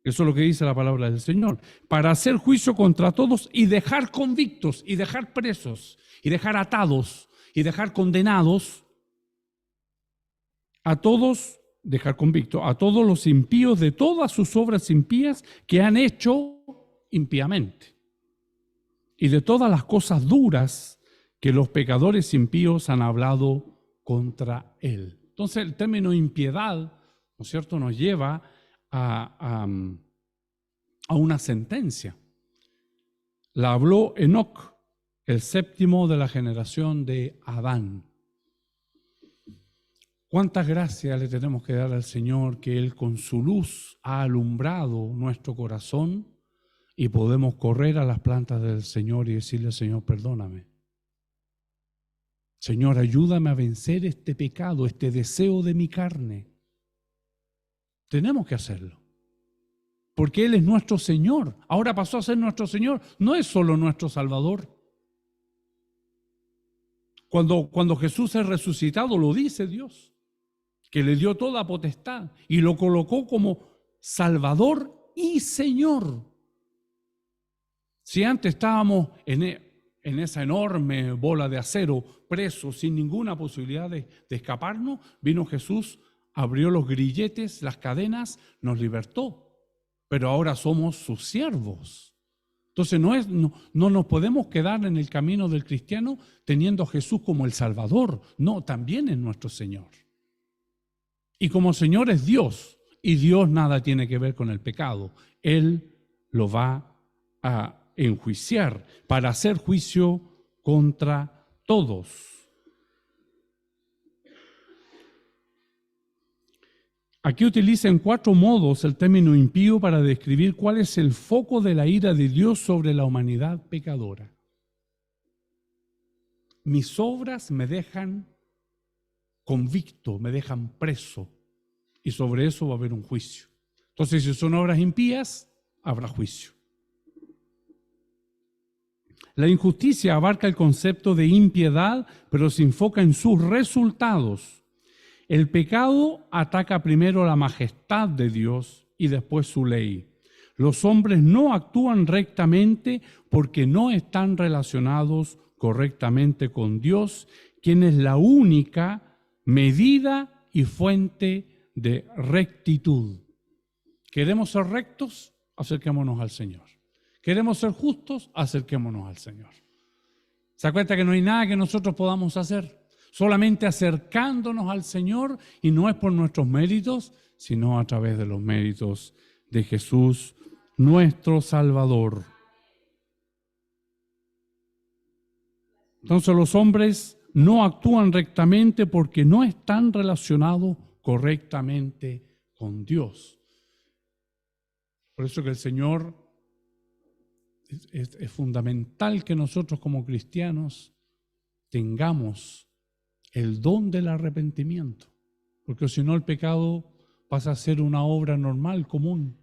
Eso es lo que dice la palabra del Señor. Para hacer juicio contra todos y dejar convictos, y dejar presos, y dejar atados, y dejar condenados a todos, dejar convictos, a todos los impíos de todas sus obras impías que han hecho impíamente, y de todas las cosas duras que los pecadores impíos han hablado contra él. Entonces el término impiedad, ¿no es cierto?, nos lleva a una sentencia. La habló Enoc, el séptimo de la generación de Adán. Cuántas gracias le tenemos que dar al Señor, que Él con su luz ha alumbrado nuestro corazón y podemos correr a las plantas del Señor y decirle: Señor, perdóname. Señor, ayúdame a vencer este pecado, este deseo de mi carne. Tenemos que hacerlo, porque Él es nuestro Señor. Ahora pasó a ser nuestro Señor, no es solo nuestro Salvador. Cuando Jesús es resucitado, lo dice Dios, que le dio toda potestad y lo colocó como Salvador y Señor. Si antes estábamos en esa enorme bola de acero, presos, sin ninguna posibilidad de escaparnos, vino Jesús, abrió los grilletes, las cadenas, nos libertó. Pero ahora somos sus siervos. Entonces no nos podemos quedar en el camino del cristiano teniendo a Jesús como el Salvador. No, también es nuestro Señor. Y como Señor es Dios, y Dios nada tiene que ver con el pecado. Él lo va a enjuiciar para hacer juicio contra todos. Aquí utiliza en 4 modos el término impío para describir cuál es el foco de la ira de Dios sobre la humanidad pecadora. Mis obras me dejan convicto, me dejan preso. Y sobre eso va a haber un juicio. Entonces, si son obras impías, habrá juicio. La injusticia abarca el concepto de impiedad, pero se enfoca en sus resultados. El pecado ataca primero la majestad de Dios y después su ley. Los hombres no actúan rectamente porque no están relacionados correctamente con Dios, quien es la única medida y fuente de rectitud. ¿Queremos ser rectos? Acerquémonos al Señor. ¿Queremos ser justos? Acerquémonos al Señor. ¿Se da cuenta que no hay nada que nosotros podamos hacer? Solamente acercándonos al Señor, y no es por nuestros méritos, sino a través de los méritos de Jesús, nuestro Salvador. Entonces los hombres no actúan rectamente porque no están relacionados correctamente con Dios. Por eso que el Señor es fundamental que nosotros como cristianos tengamos el don del arrepentimiento, porque si no el pecado pasa a ser una obra normal, común.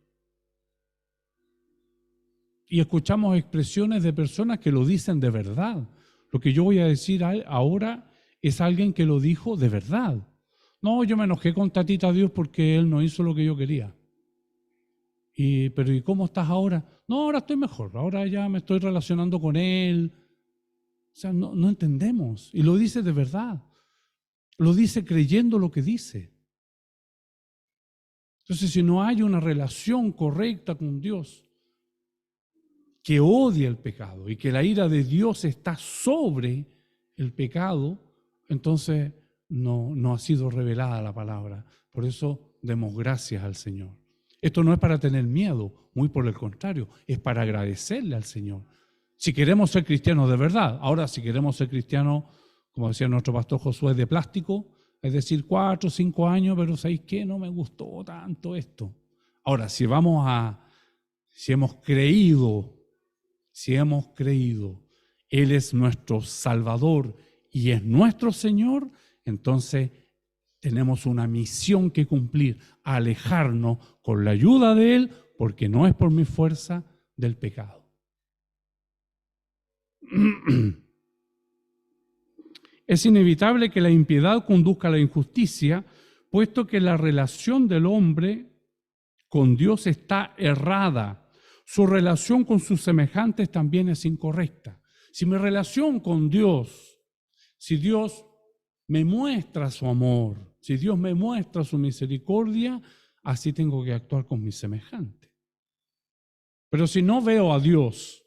Y escuchamos expresiones de personas que lo dicen de verdad. Lo que yo voy a decir ahora es alguien que lo dijo de verdad. No, yo me enojé con Tatita Dios porque él no hizo lo que yo quería. Pero ¿y cómo estás ahora? No, ahora estoy mejor, ahora ya me estoy relacionando con él. O sea, no entendemos. Y lo dice de verdad. Lo dice creyendo lo que dice. Entonces, si no hay una relación correcta con Dios, que odia el pecado y que la ira de Dios está sobre el pecado, entonces no ha sido revelada la palabra. Por eso demos gracias al Señor. Esto no es para tener miedo, muy por el contrario, es para agradecerle al Señor. Si queremos ser cristianos de verdad, ahora si queremos ser cristianos, como decía nuestro pastor Josué, de plástico, es decir, 4 o 5 años, pero ¿sabéis qué? No me gustó tanto esto. Ahora, si hemos creído, Él es nuestro Salvador y es nuestro Señor, entonces tenemos una misión que cumplir, alejarnos con la ayuda de Él, porque no es por mi fuerza del pecado. Es inevitable que la impiedad conduzca a la injusticia, puesto que la relación del hombre con Dios está errada. Su relación con sus semejantes también es incorrecta. Si mi relación con Dios, si Dios me muestra su amor, si Dios me muestra su misericordia, así tengo que actuar con mis semejantes. Pero si no veo a Dios,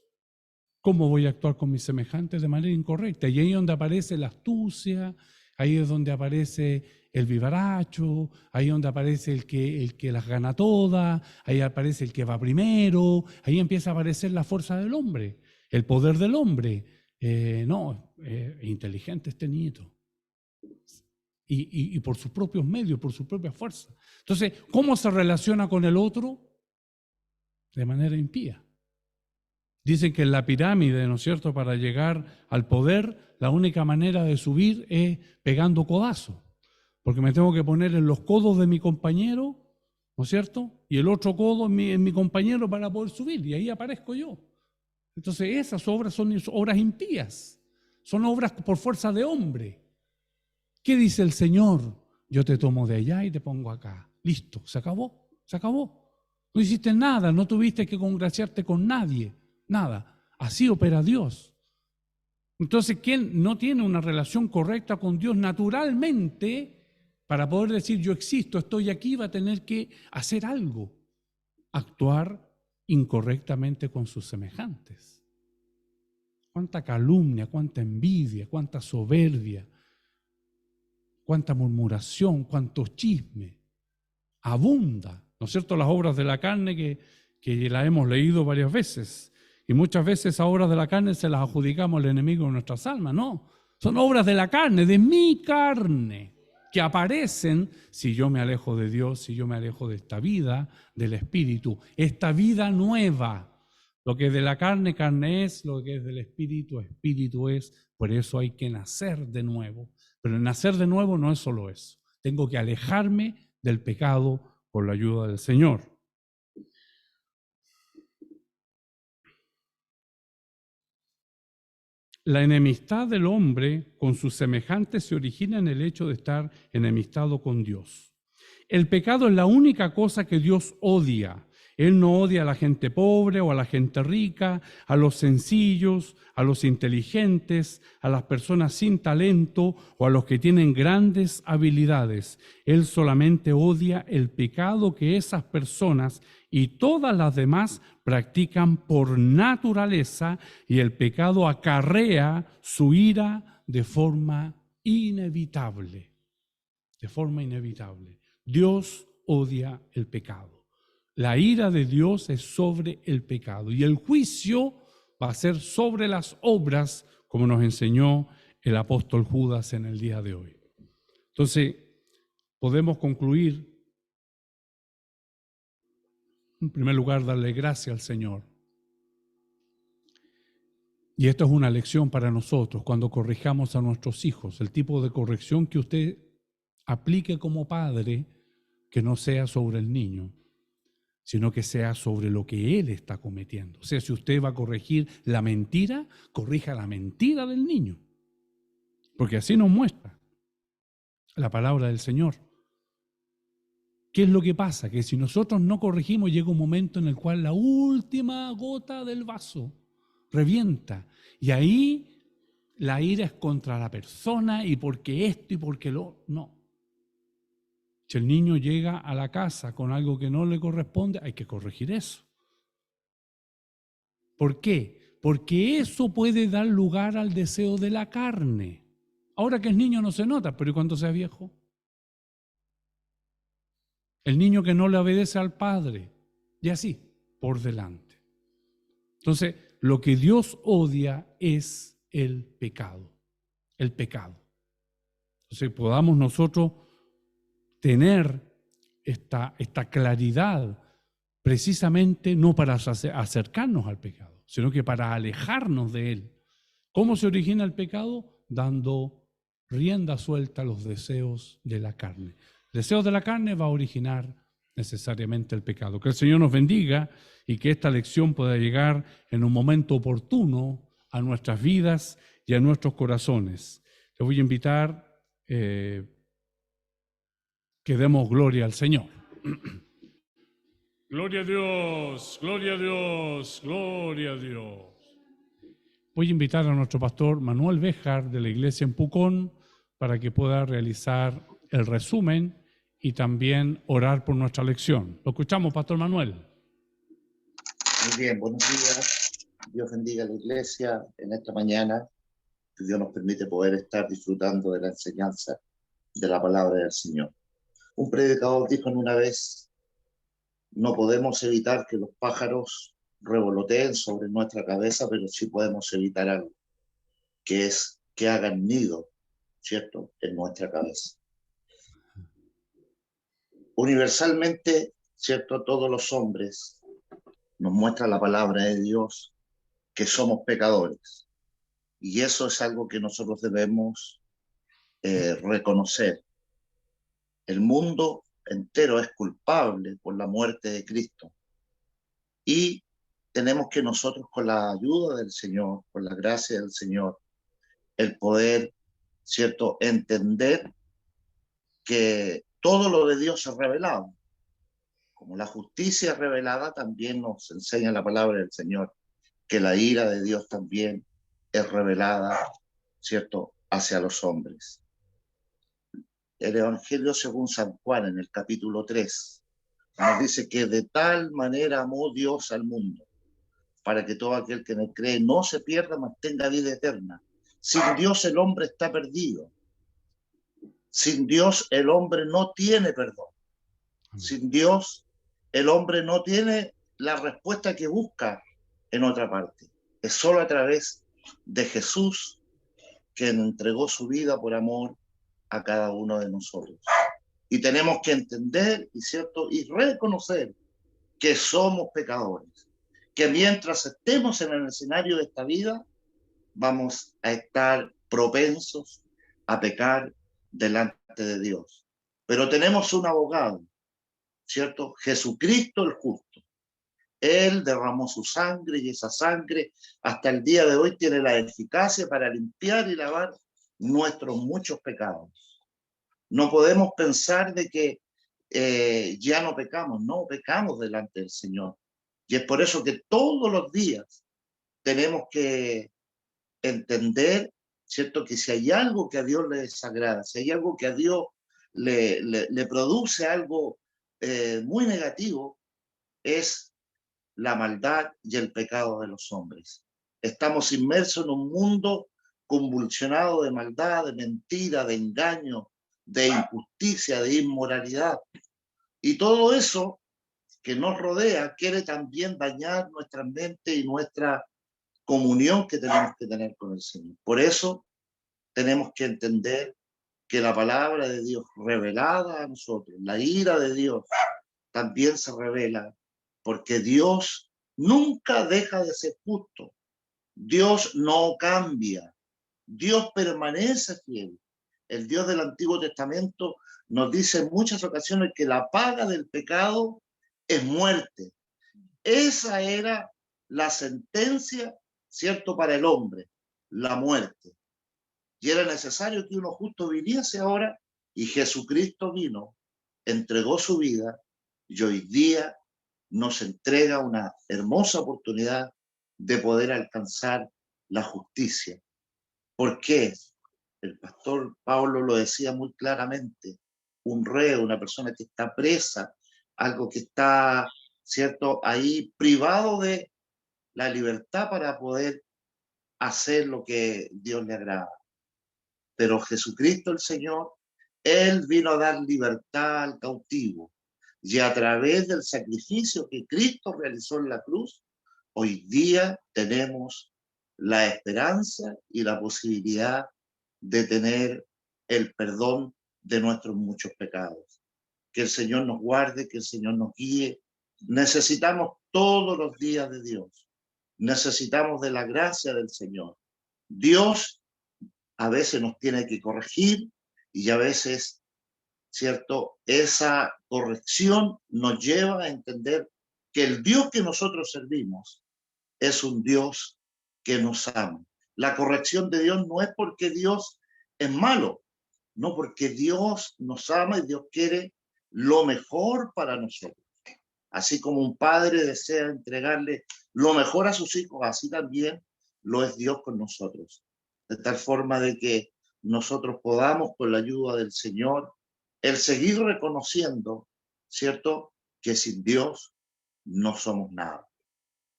¿cómo voy a actuar con mis semejantes? De manera incorrecta. Y ahí es donde aparece la astucia, ahí es donde aparece el vivaracho, ahí es donde aparece el que las gana todas, ahí aparece el que va primero, ahí empieza a aparecer la fuerza del hombre, el poder del hombre. Inteligente este nieto. Y por sus propios medios, por su propia fuerza. Entonces, ¿cómo se relaciona con el otro? De manera impía. Dicen que en la pirámide, ¿no es cierto?, para llegar al poder, la única manera de subir es pegando codazos, porque me tengo que poner en los codos de mi compañero, ¿no es cierto?, y el otro codo en mi compañero para poder subir, y ahí aparezco yo. Entonces esas obras son obras impías, son obras por fuerza de hombre. ¿Qué dice el Señor? Yo te tomo de allá y te pongo acá. Listo, se acabó, se acabó. No hiciste nada, no tuviste que congraciarte con nadie. Nada. Así opera Dios. Entonces, quien no tiene una relación correcta con Dios, naturalmente, para poder decir yo existo, estoy aquí, va a tener que hacer algo. Actuar incorrectamente con sus semejantes. Cuánta calumnia, cuánta envidia, cuánta soberbia, cuánta murmuración, cuánto chisme. Abunda, ¿no es cierto?, las obras de la carne que la hemos leído varias veces. Y muchas veces a obras de la carne se las adjudicamos al enemigo de nuestras almas. No, son obras de la carne, de mi carne, que aparecen si yo me alejo de Dios, si yo me alejo de esta vida, del Espíritu. Esta vida nueva, lo que es de la carne, carne es, lo que es del Espíritu, Espíritu es. Por eso hay que nacer de nuevo. Pero el nacer de nuevo no es solo eso. Tengo que alejarme del pecado por la ayuda del Señor. La enemistad del hombre con sus semejantes se origina en el hecho de estar enemistado con Dios. El pecado es la única cosa que Dios odia. Él no odia a la gente pobre o a la gente rica, a los sencillos, a los inteligentes, a las personas sin talento o a los que tienen grandes habilidades. Él solamente odia el pecado que esas personas y todas las demás practican por naturaleza, y el pecado acarrea su ira de forma inevitable. De forma inevitable. Dios odia el pecado. La ira de Dios es sobre el pecado y el juicio va a ser sobre las obras, como nos enseñó el apóstol Judas en el día de hoy. Entonces, podemos concluir, en primer lugar, darle gracias al Señor. Y esto es una lección para nosotros cuando corrijamos a nuestros hijos, el tipo de corrección que usted aplique como padre, que no sea sobre el niño, sino que sea sobre lo que él está cometiendo. O sea, si usted va a corregir la mentira, corrija la mentira del niño, porque así nos muestra la palabra del Señor. ¿Qué es lo que pasa? Que si nosotros no corregimos, llega un momento en el cual la última gota del vaso revienta, y ahí la ira es contra la persona, y porque esto y porque lo... No. Si el niño llega a la casa con algo que no le corresponde, hay que corregir eso. ¿Por qué? Porque eso puede dar lugar al deseo de la carne. Ahora que es niño no se nota, pero ¿y cuando sea viejo? El niño que no le obedece al padre, y así, por delante. Entonces, lo que Dios odia es el pecado. El pecado. Entonces, podamos nosotros tener esta claridad precisamente no para acercarnos al pecado, sino que para alejarnos de él. ¿Cómo se origina el pecado? Dando rienda suelta a los deseos de la carne. Deseos de la carne va a originar necesariamente el pecado. Que el Señor nos bendiga y que esta lección pueda llegar en un momento oportuno a nuestras vidas y a nuestros corazones. Les voy a invitar que demos gloria al Señor. Gloria a Dios, gloria a Dios, gloria a Dios. Voy a invitar a nuestro pastor Manuel Béjar de la iglesia en Pucón para que pueda realizar el resumen y también orar por nuestra lección. Lo escuchamos, pastor Manuel. Muy bien, buenos días. Dios bendiga a la iglesia en esta mañana, que Dios nos permite poder estar disfrutando de la enseñanza de la palabra del Señor. Un predicador dijo en una vez: no podemos evitar que los pájaros revoloteen sobre nuestra cabeza, pero sí podemos evitar algo, que es que hagan nido, ¿cierto?, en nuestra cabeza. Universalmente, ¿cierto?, todos los hombres nos muestra la palabra de Dios que somos pecadores. Y eso es algo que nosotros debemos reconocer. El mundo entero es culpable por la muerte de Cristo. Y tenemos que nosotros, con la ayuda del Señor, con la gracia del Señor, el poder, ¿cierto?, entender que todo lo de Dios es revelado. Como la justicia es revelada, también nos enseña la palabra del Señor que la ira de Dios también es revelada, ¿cierto?, hacia los hombres. El Evangelio según San Juan, en el capítulo 3, nos dice que de tal manera amó Dios al mundo, para que todo aquel que en él cree no se pierda, mas tenga vida eterna. Sin Dios el hombre está perdido. Sin Dios el hombre no tiene perdón. Sin Dios el hombre no tiene la respuesta que busca en otra parte. Es solo a través de Jesús, quien entregó su vida por amor a cada uno de nosotros. Y tenemos que entender, ¿cierto?, y reconocer que somos pecadores, que mientras estemos en el escenario de esta vida, vamos a estar propensos a pecar delante de Dios. Pero tenemos un abogado, ¿cierto? Jesucristo el justo. Él derramó su sangre y esa sangre hasta el día de hoy tiene la eficacia para limpiar y lavar nuestros muchos pecados. No podemos pensar de que ya no pecamos, no, pecamos delante del Señor. Y es por eso que todos los días tenemos que entender, ¿cierto? Que si hay algo que a Dios le desagrada, si hay algo que a Dios le produce algo muy negativo, es la maldad y el pecado de los hombres. Estamos inmersos en un mundo convulsionado de maldad, de mentira, de engaño, de injusticia, de inmoralidad. Y todo eso que nos rodea quiere también dañar nuestra mente y nuestra comunión que tenemos que tener con el Señor. Por eso tenemos que entender que la palabra de Dios revelada a nosotros, la ira de Dios, también se revela porque Dios nunca deja de ser justo. Dios no cambia. Dios permanece fiel. El Dios del Antiguo Testamento nos dice en muchas ocasiones que la paga del pecado es muerte. Esa era la sentencia, ¿cierto?, para el hombre, la muerte. Y era necesario que uno justo viniese ahora, y Jesucristo vino, entregó su vida, y hoy día nos entrega una hermosa oportunidad de poder alcanzar la justicia. ¿Por qué? El pastor Pablo lo decía muy claramente, un reo, una persona que está presa, algo que está, ¿cierto?, ahí privado de la libertad para poder hacer lo que Dios le agrada. Pero Jesucristo el Señor, Él vino a dar libertad al cautivo. Y a través del sacrificio que Cristo realizó en la cruz, hoy día tenemos la esperanza y la posibilidad de tener el perdón de nuestros muchos pecados. Que el Señor nos guarde, que el Señor nos guíe. Necesitamos todos los días de Dios. Necesitamos de la gracia del Señor. Dios a veces nos tiene que corregir y a veces, ¿cierto?, esa corrección nos lleva a entender que el Dios que nosotros servimos es un Dios que nos ama. La corrección de Dios no es porque Dios es malo, no, porque Dios nos ama y Dios quiere lo mejor para nosotros. Así como un padre desea entregarle lo mejor a sus hijos, así también lo es Dios con nosotros. De tal forma de que nosotros podamos, con la ayuda del Señor, el seguir reconociendo, ¿cierto?, que sin Dios no somos nada.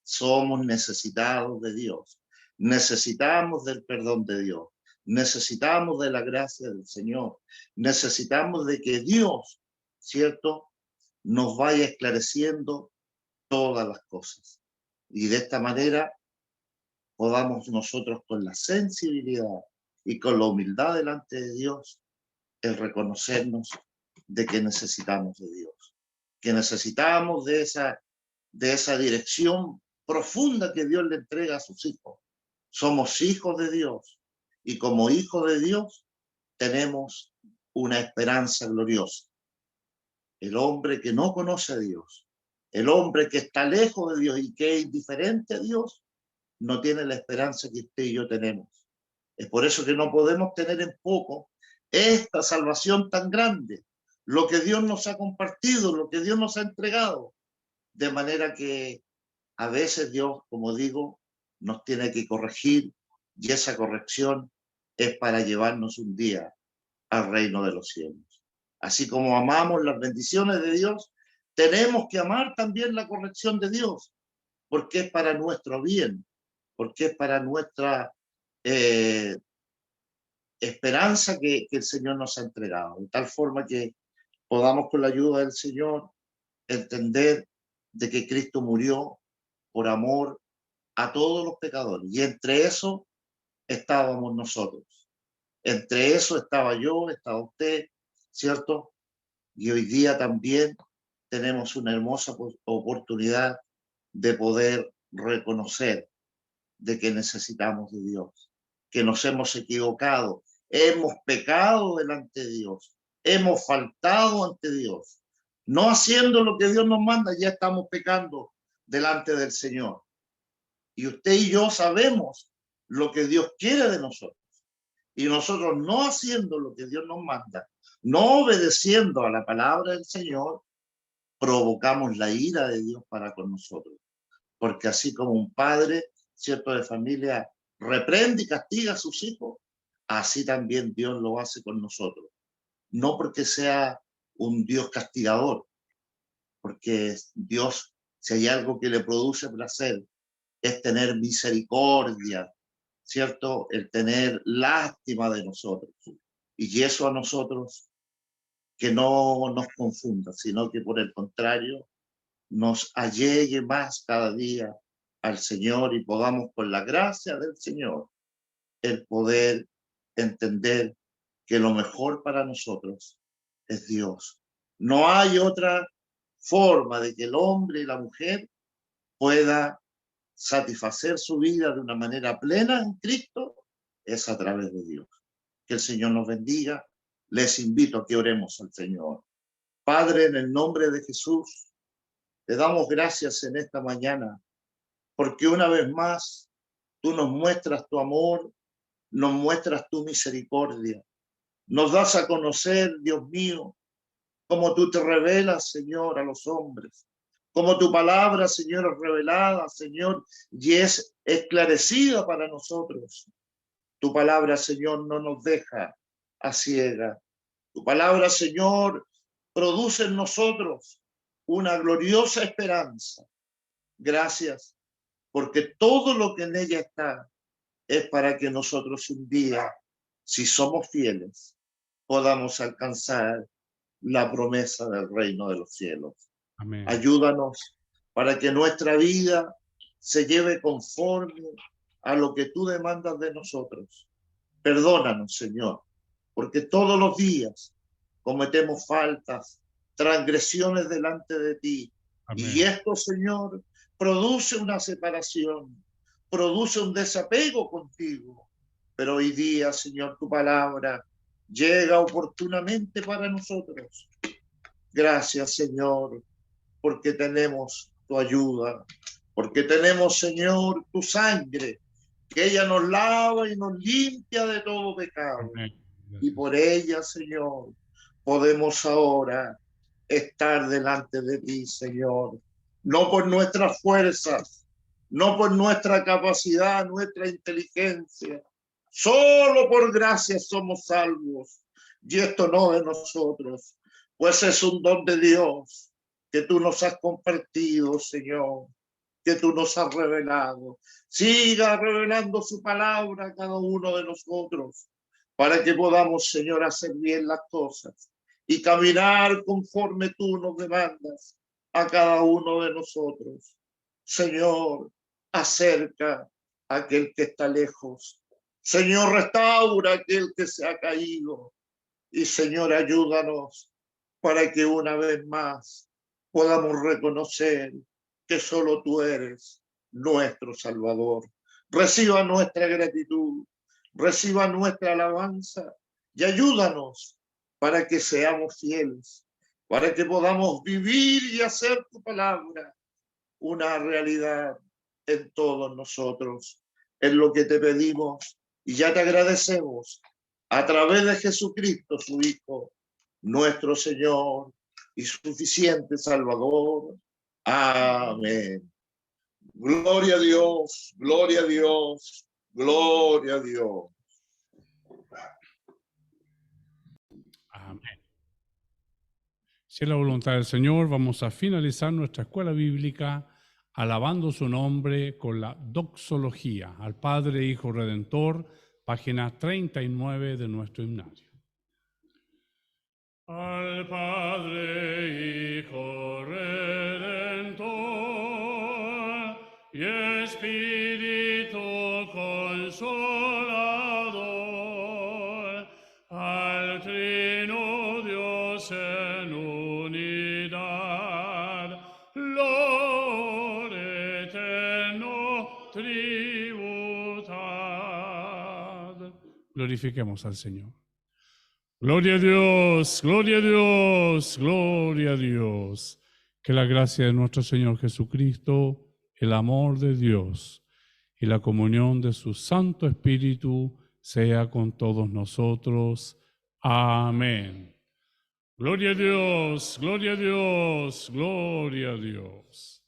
Somos necesitados de Dios. Necesitamos del perdón de Dios. Necesitamos de la gracia del Señor. Necesitamos de que Dios, ¿cierto?, nos vaya esclareciendo todas las cosas. Y de esta manera podamos nosotros con la sensibilidad y con la humildad delante de Dios, el reconocernos de que necesitamos de Dios, que necesitamos de esa dirección profunda que Dios le entrega a sus hijos. Somos hijos de Dios y como hijos de Dios tenemos una esperanza gloriosa. El hombre que no conoce a Dios, el hombre que está lejos de Dios y que es indiferente a Dios, no tiene la esperanza que usted y yo tenemos. Es por eso que no podemos tener en poco esta salvación tan grande, lo que Dios nos ha compartido, lo que Dios nos ha entregado, de manera que a veces Dios, como digo, nos tiene que corregir y esa corrección es para llevarnos un día al reino de los cielos. Así como amamos las bendiciones de Dios, tenemos que amar también la corrección de Dios, porque es para nuestro bien, porque es para nuestra esperanza que el Señor nos ha entregado, de tal forma que podamos con la ayuda del Señor entender de que Cristo murió por amor a todos los pecadores, y entre eso estábamos nosotros, entre eso estaba yo, estaba usted, ¿cierto? Y hoy día también tenemos una hermosa oportunidad de poder reconocer de que necesitamos de Dios, que nos hemos equivocado hemos pecado delante de Dios, hemos faltado ante Dios. No haciendo lo que Dios nos manda, ya estamos pecando delante del Señor. Y usted y yo sabemos lo que Dios quiere de nosotros. Y nosotros no haciendo lo que Dios nos manda, no obedeciendo a la palabra del Señor, provocamos la ira de Dios para con nosotros. Porque así como un padre, cierto, de familia, reprende y castiga a sus hijos, así también Dios lo hace con nosotros. No porque sea un Dios castigador, porque Dios, si hay algo que le produce placer, es tener misericordia, ¿cierto? El tener lástima de nosotros. Y eso a nosotros que no nos confunda, sino que por el contrario nos allegue más cada día al Señor y podamos, con la gracia del Señor, el poder entender que lo mejor para nosotros es Dios. No hay otra forma de que el hombre y la mujer pueda satisfacer su vida de una manera plena en Cristo, es a través de Dios. Que el Señor nos bendiga. Les invito a que oremos al Señor. Padre, en el nombre de Jesús, te damos gracias en esta mañana, porque una vez más tú nos muestras tu amor, nos muestras tu misericordia, nos das a conocer, Dios mío, cómo tú te revelas, Señor, a los hombres, como tu palabra, Señor, es revelada, Señor, y es esclarecida para nosotros. Tu palabra, Señor, no nos deja a ciega. Tu palabra, Señor, produce en nosotros una gloriosa esperanza. Gracias, porque todo lo que en ella está es para que nosotros un día, si somos fieles, podamos alcanzar la promesa del reino de los cielos. Amén. Ayúdanos para que nuestra vida se lleve conforme a lo que tú demandas de nosotros. Perdónanos, Señor, porque todos los días cometemos faltas, transgresiones delante de ti. Amén. Y esto, Señor, produce una separación, produce un desapego contigo. Pero hoy día, Señor, tu palabra llega oportunamente para nosotros. Gracias, Señor, porque tenemos tu ayuda, porque tenemos, Señor, tu sangre, que ella nos lava y nos limpia de todo pecado. Y por ella, Señor, podemos ahora estar delante de ti, Señor, no por nuestras fuerzas, no por nuestra capacidad, nuestra inteligencia, solo por gracia somos salvos, y esto no de nosotros, pues es un don de Dios que tú nos has compartido, Señor, que tú nos has revelado. Siga revelando su palabra a cada uno de nosotros, para que podamos, Señor, hacer bien las cosas y caminar conforme tú nos demandas a cada uno de nosotros. Señor, acerca a aquel que está lejos. Señor, restaura a aquel que se ha caído. Y Señor, ayúdanos para que una vez más podamos reconocer que solo tú eres nuestro Salvador. Reciba nuestra gratitud, reciba nuestra alabanza y ayúdanos para que seamos fieles, para que podamos vivir y hacer tu palabra una realidad en todos nosotros. Es lo que te pedimos y ya te agradecemos a través de Jesucristo, su Hijo, nuestro Señor y suficiente Salvador. Amén. Gloria a Dios, gloria a Dios, gloria a Dios. Amén. Si es la voluntad del Señor, vamos a finalizar nuestra escuela bíblica alabando su nombre con la doxología al Padre, Hijo, Redentor, página 39 de nuestro himnario. Al Padre, Hijo, Redentor y Espíritu Consolador, al Trino Dios en unidad, lor eterno tributad. Gloria glorifiquemos al Señor. Gloria a Dios, gloria a Dios, gloria a Dios. Que la gracia de nuestro Señor Jesucristo, el amor de Dios y la comunión de su Santo Espíritu sea con todos nosotros. Amén. Gloria a Dios, gloria a Dios, gloria a Dios.